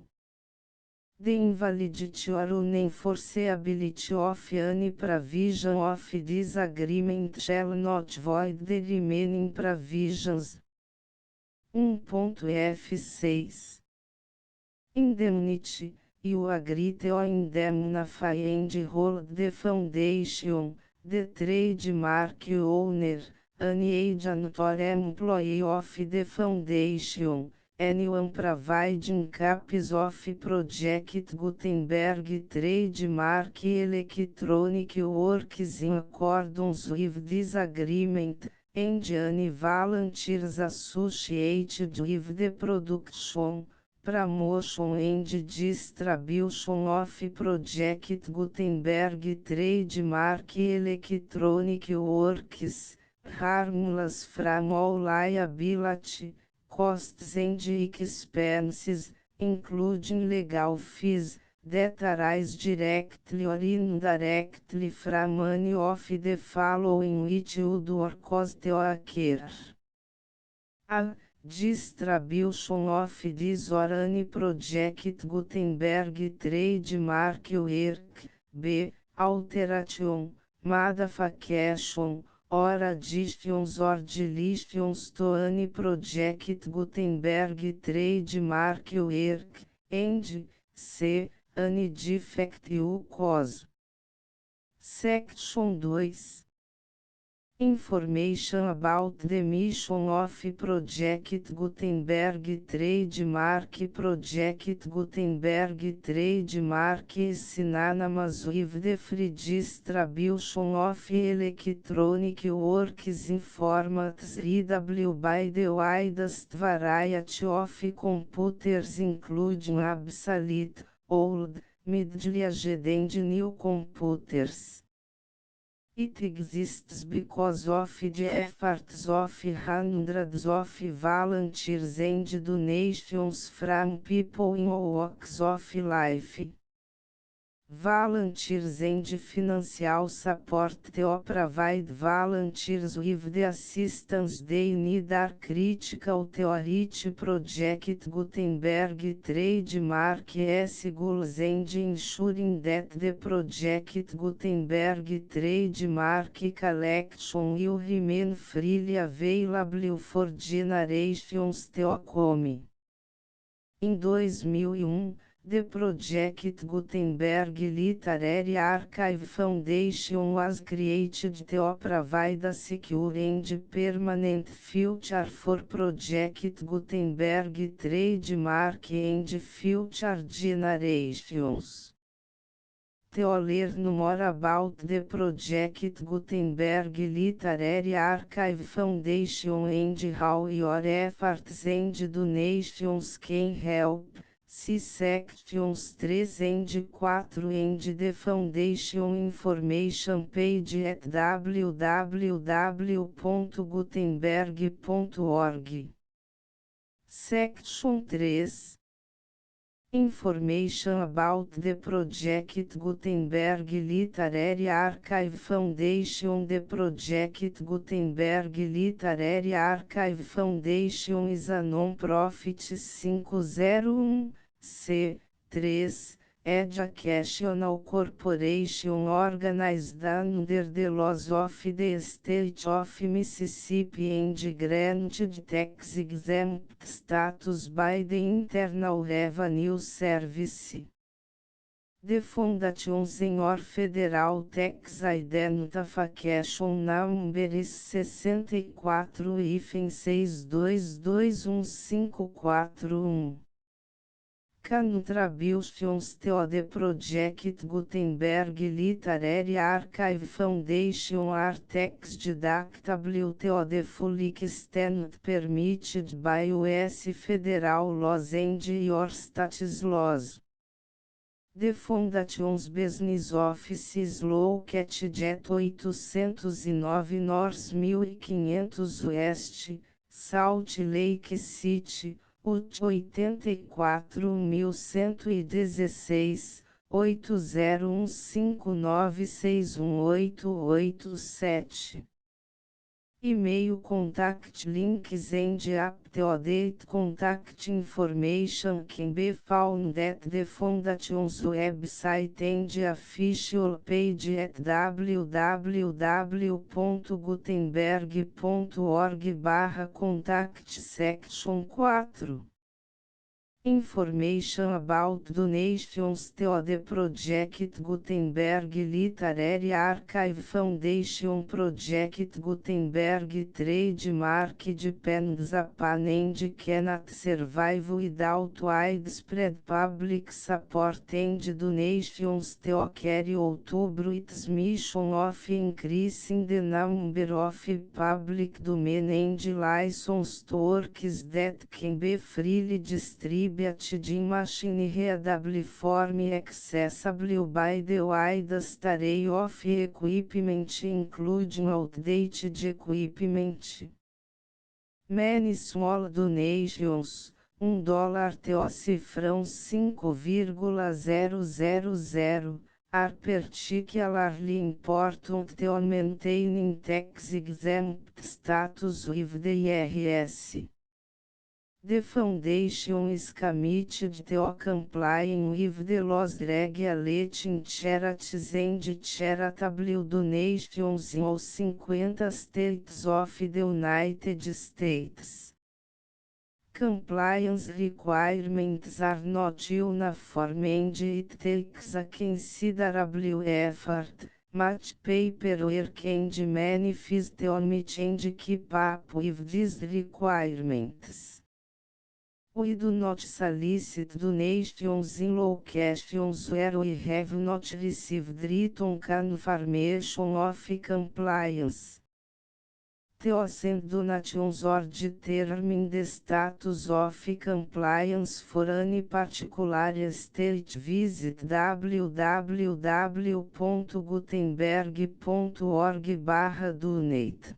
[SPEAKER 1] The invalidity or unenforceability of any provision of this agreement shall not void the remaining provisions. 1.F6 Indemnity. You agree to indemnify and hold the foundation, the trademark owner, any agent or employee of the foundation, anyone providing copies of Project Gutenberg trademark electronic works in accordance with this agreement, and any volunteers associated with the production, promotion and distribution of Project Gutenberg trademark electronic works, harmless from all liability, costs and expenses, including legal fees, that arise directly or indirectly from any of the following which would or cost or occur. A. Distribution of this or any Project Gutenberg trademark work. B. Alteration, modification, or additions or deletions to any Project Gutenberg trademark work, and C. Any defect or cause. Section 2. Information about the mission of Project Gutenberg trademark. Project Gutenberg trademark is synonymous with the free distribution of electronic works in formats readable by the widest variety of computers, including obsolete, old, middle-aged and new computers. It exists because of the efforts of hundreds of volunteers and donations from people in all walks of life. Volunteers and financial support to provide volunteers with the assistance they need are critical to reach Project Gutenberg trademark goals and ensuring that the Project Gutenberg trademark collection will remain freely available for generations to come. Em 2001, the Project Gutenberg Literary Archive Foundation was created to provide a secure and permanent future for Project Gutenberg trademark and future generations. To learn more about the Project Gutenberg Literary Archive Foundation and how your efforts and donations can help, see sections 3 and 4 and the Foundation information page at www.gutenberg.org. Section 3. Information about the Project Gutenberg Literary Archive Foundation. The Project Gutenberg Literary Archive Foundation is a non-profit 501(c)(3) educational corporation organized under the laws of the State of Mississippi and granted tax-exempt status by the Internal Revenue Service. The Foundation or Federal Tax Identification Number is 64-62215441. Contributions to the Project Gutenberg Literary Archive Foundation are tax deductible to the full extent permitted by US federal laws and your state's laws. The Foundation's business office is located at 809 North 1500 West, Salt Lake City, Utah 84116, 8015961887. E-mail contact links and up-to-date contact information can be found at the Foundation's website and official page at www.gutenberg.org/contact section 4. Information about donations to the Project Gutenberg Literary Archive Foundation. Project Gutenberg trademark depends upon and cannot survive without widespread public support and donations to carry out its mission of increasing the number of public domain and licensed works that can be freely distributed in machine-readable form accessible by the widest array of equipment including outdated equipment. Many small donations, $1 to cifrão 5,000, are particularly important to maintaining tax-exempt status with the IRS. The Foundation is committed to complying with the laws regulating charities and charitable donations in all 50 states of the United States. Compliance requirements are not uniform and it takes a considerable effort, much paperwork and many fees to meet and keep up with these requirements. We do not solicit donations in locations where we have not received written confirmation of compliance. To send donations or determine the status of compliance for any particular state, visit www.gutenberg.org/donate.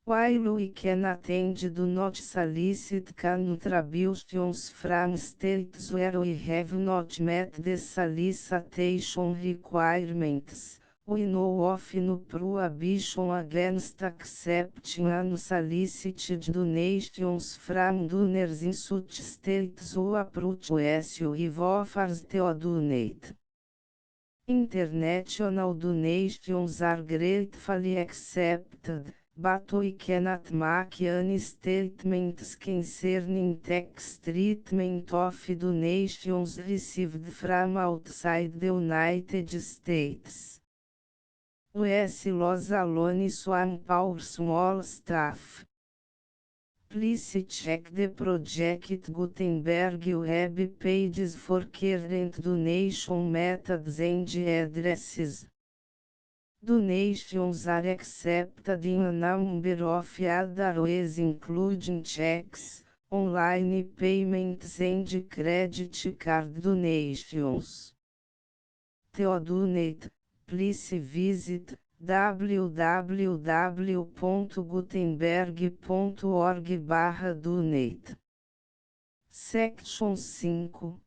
[SPEAKER 1] While we cannot and do not solicit contributions from states where we have not met the solicitation requirements, we know of no prohibition against accepting unsolicited donations from donors in such states who approach us with offers to donate. International donations are gratefully accepted, but we cannot make any statements concerning tax treatment of donations received from outside the United States. US laws alone swamp our small staff. Please check the Project Gutenberg web pages for current donation methods and addresses. Donations are accepted in a number of other ways including checks, online payments and credit card donations. To donate, please visit www.gutenberg.org/donate. Section 5.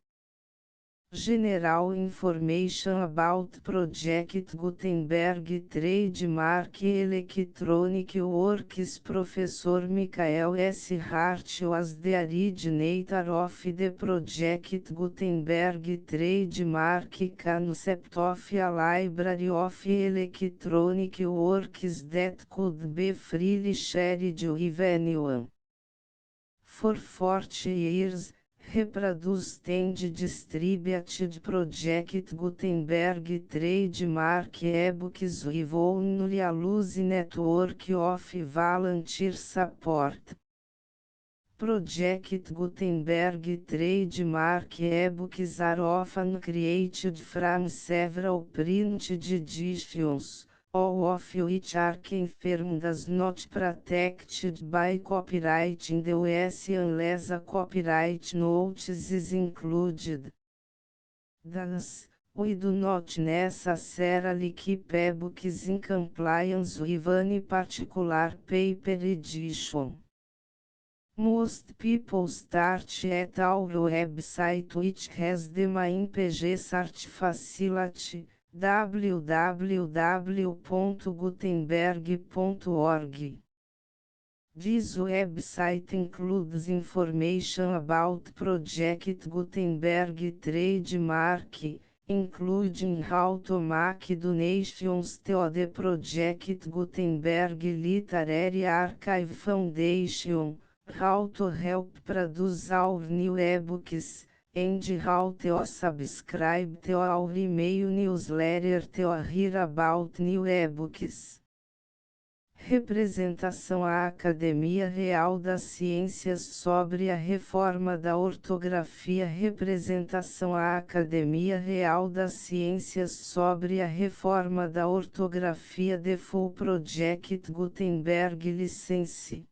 [SPEAKER 1] General Information about Project Gutenberg Trademark Electronic Works. Professor Michael S. Hart was the originator of the Project Gutenberg trademark concept of a library of electronic works that could be freely shared with anyone. For 40 years, Reproduced and distributed project Gutenberg trademark ebooks with only a loose network of volunteer support. Project Gutenberg trademark ebooks are often created from several printed editions, all of which are confirmed as not protected by copyright in the US unless a copyright notice is included. Thus, we do not necessarily keep ebooks in compliance with any particular paper edition. Most people start at our website, which has the main page search facility, www.gutenberg.org. This website includes information about Project Gutenberg trademark, including how to make donations to the Project Gutenberg Literary Archive Foundation, how to help produce our new ebooks, and how to subscribe to our email newsletter to hear about new ebooks. Representação à Academia Real das Ciências sobre a reforma da ortografia. Representação à Academia Real das Ciências sobre a reforma da ortografia. The Full Project Gutenberg License.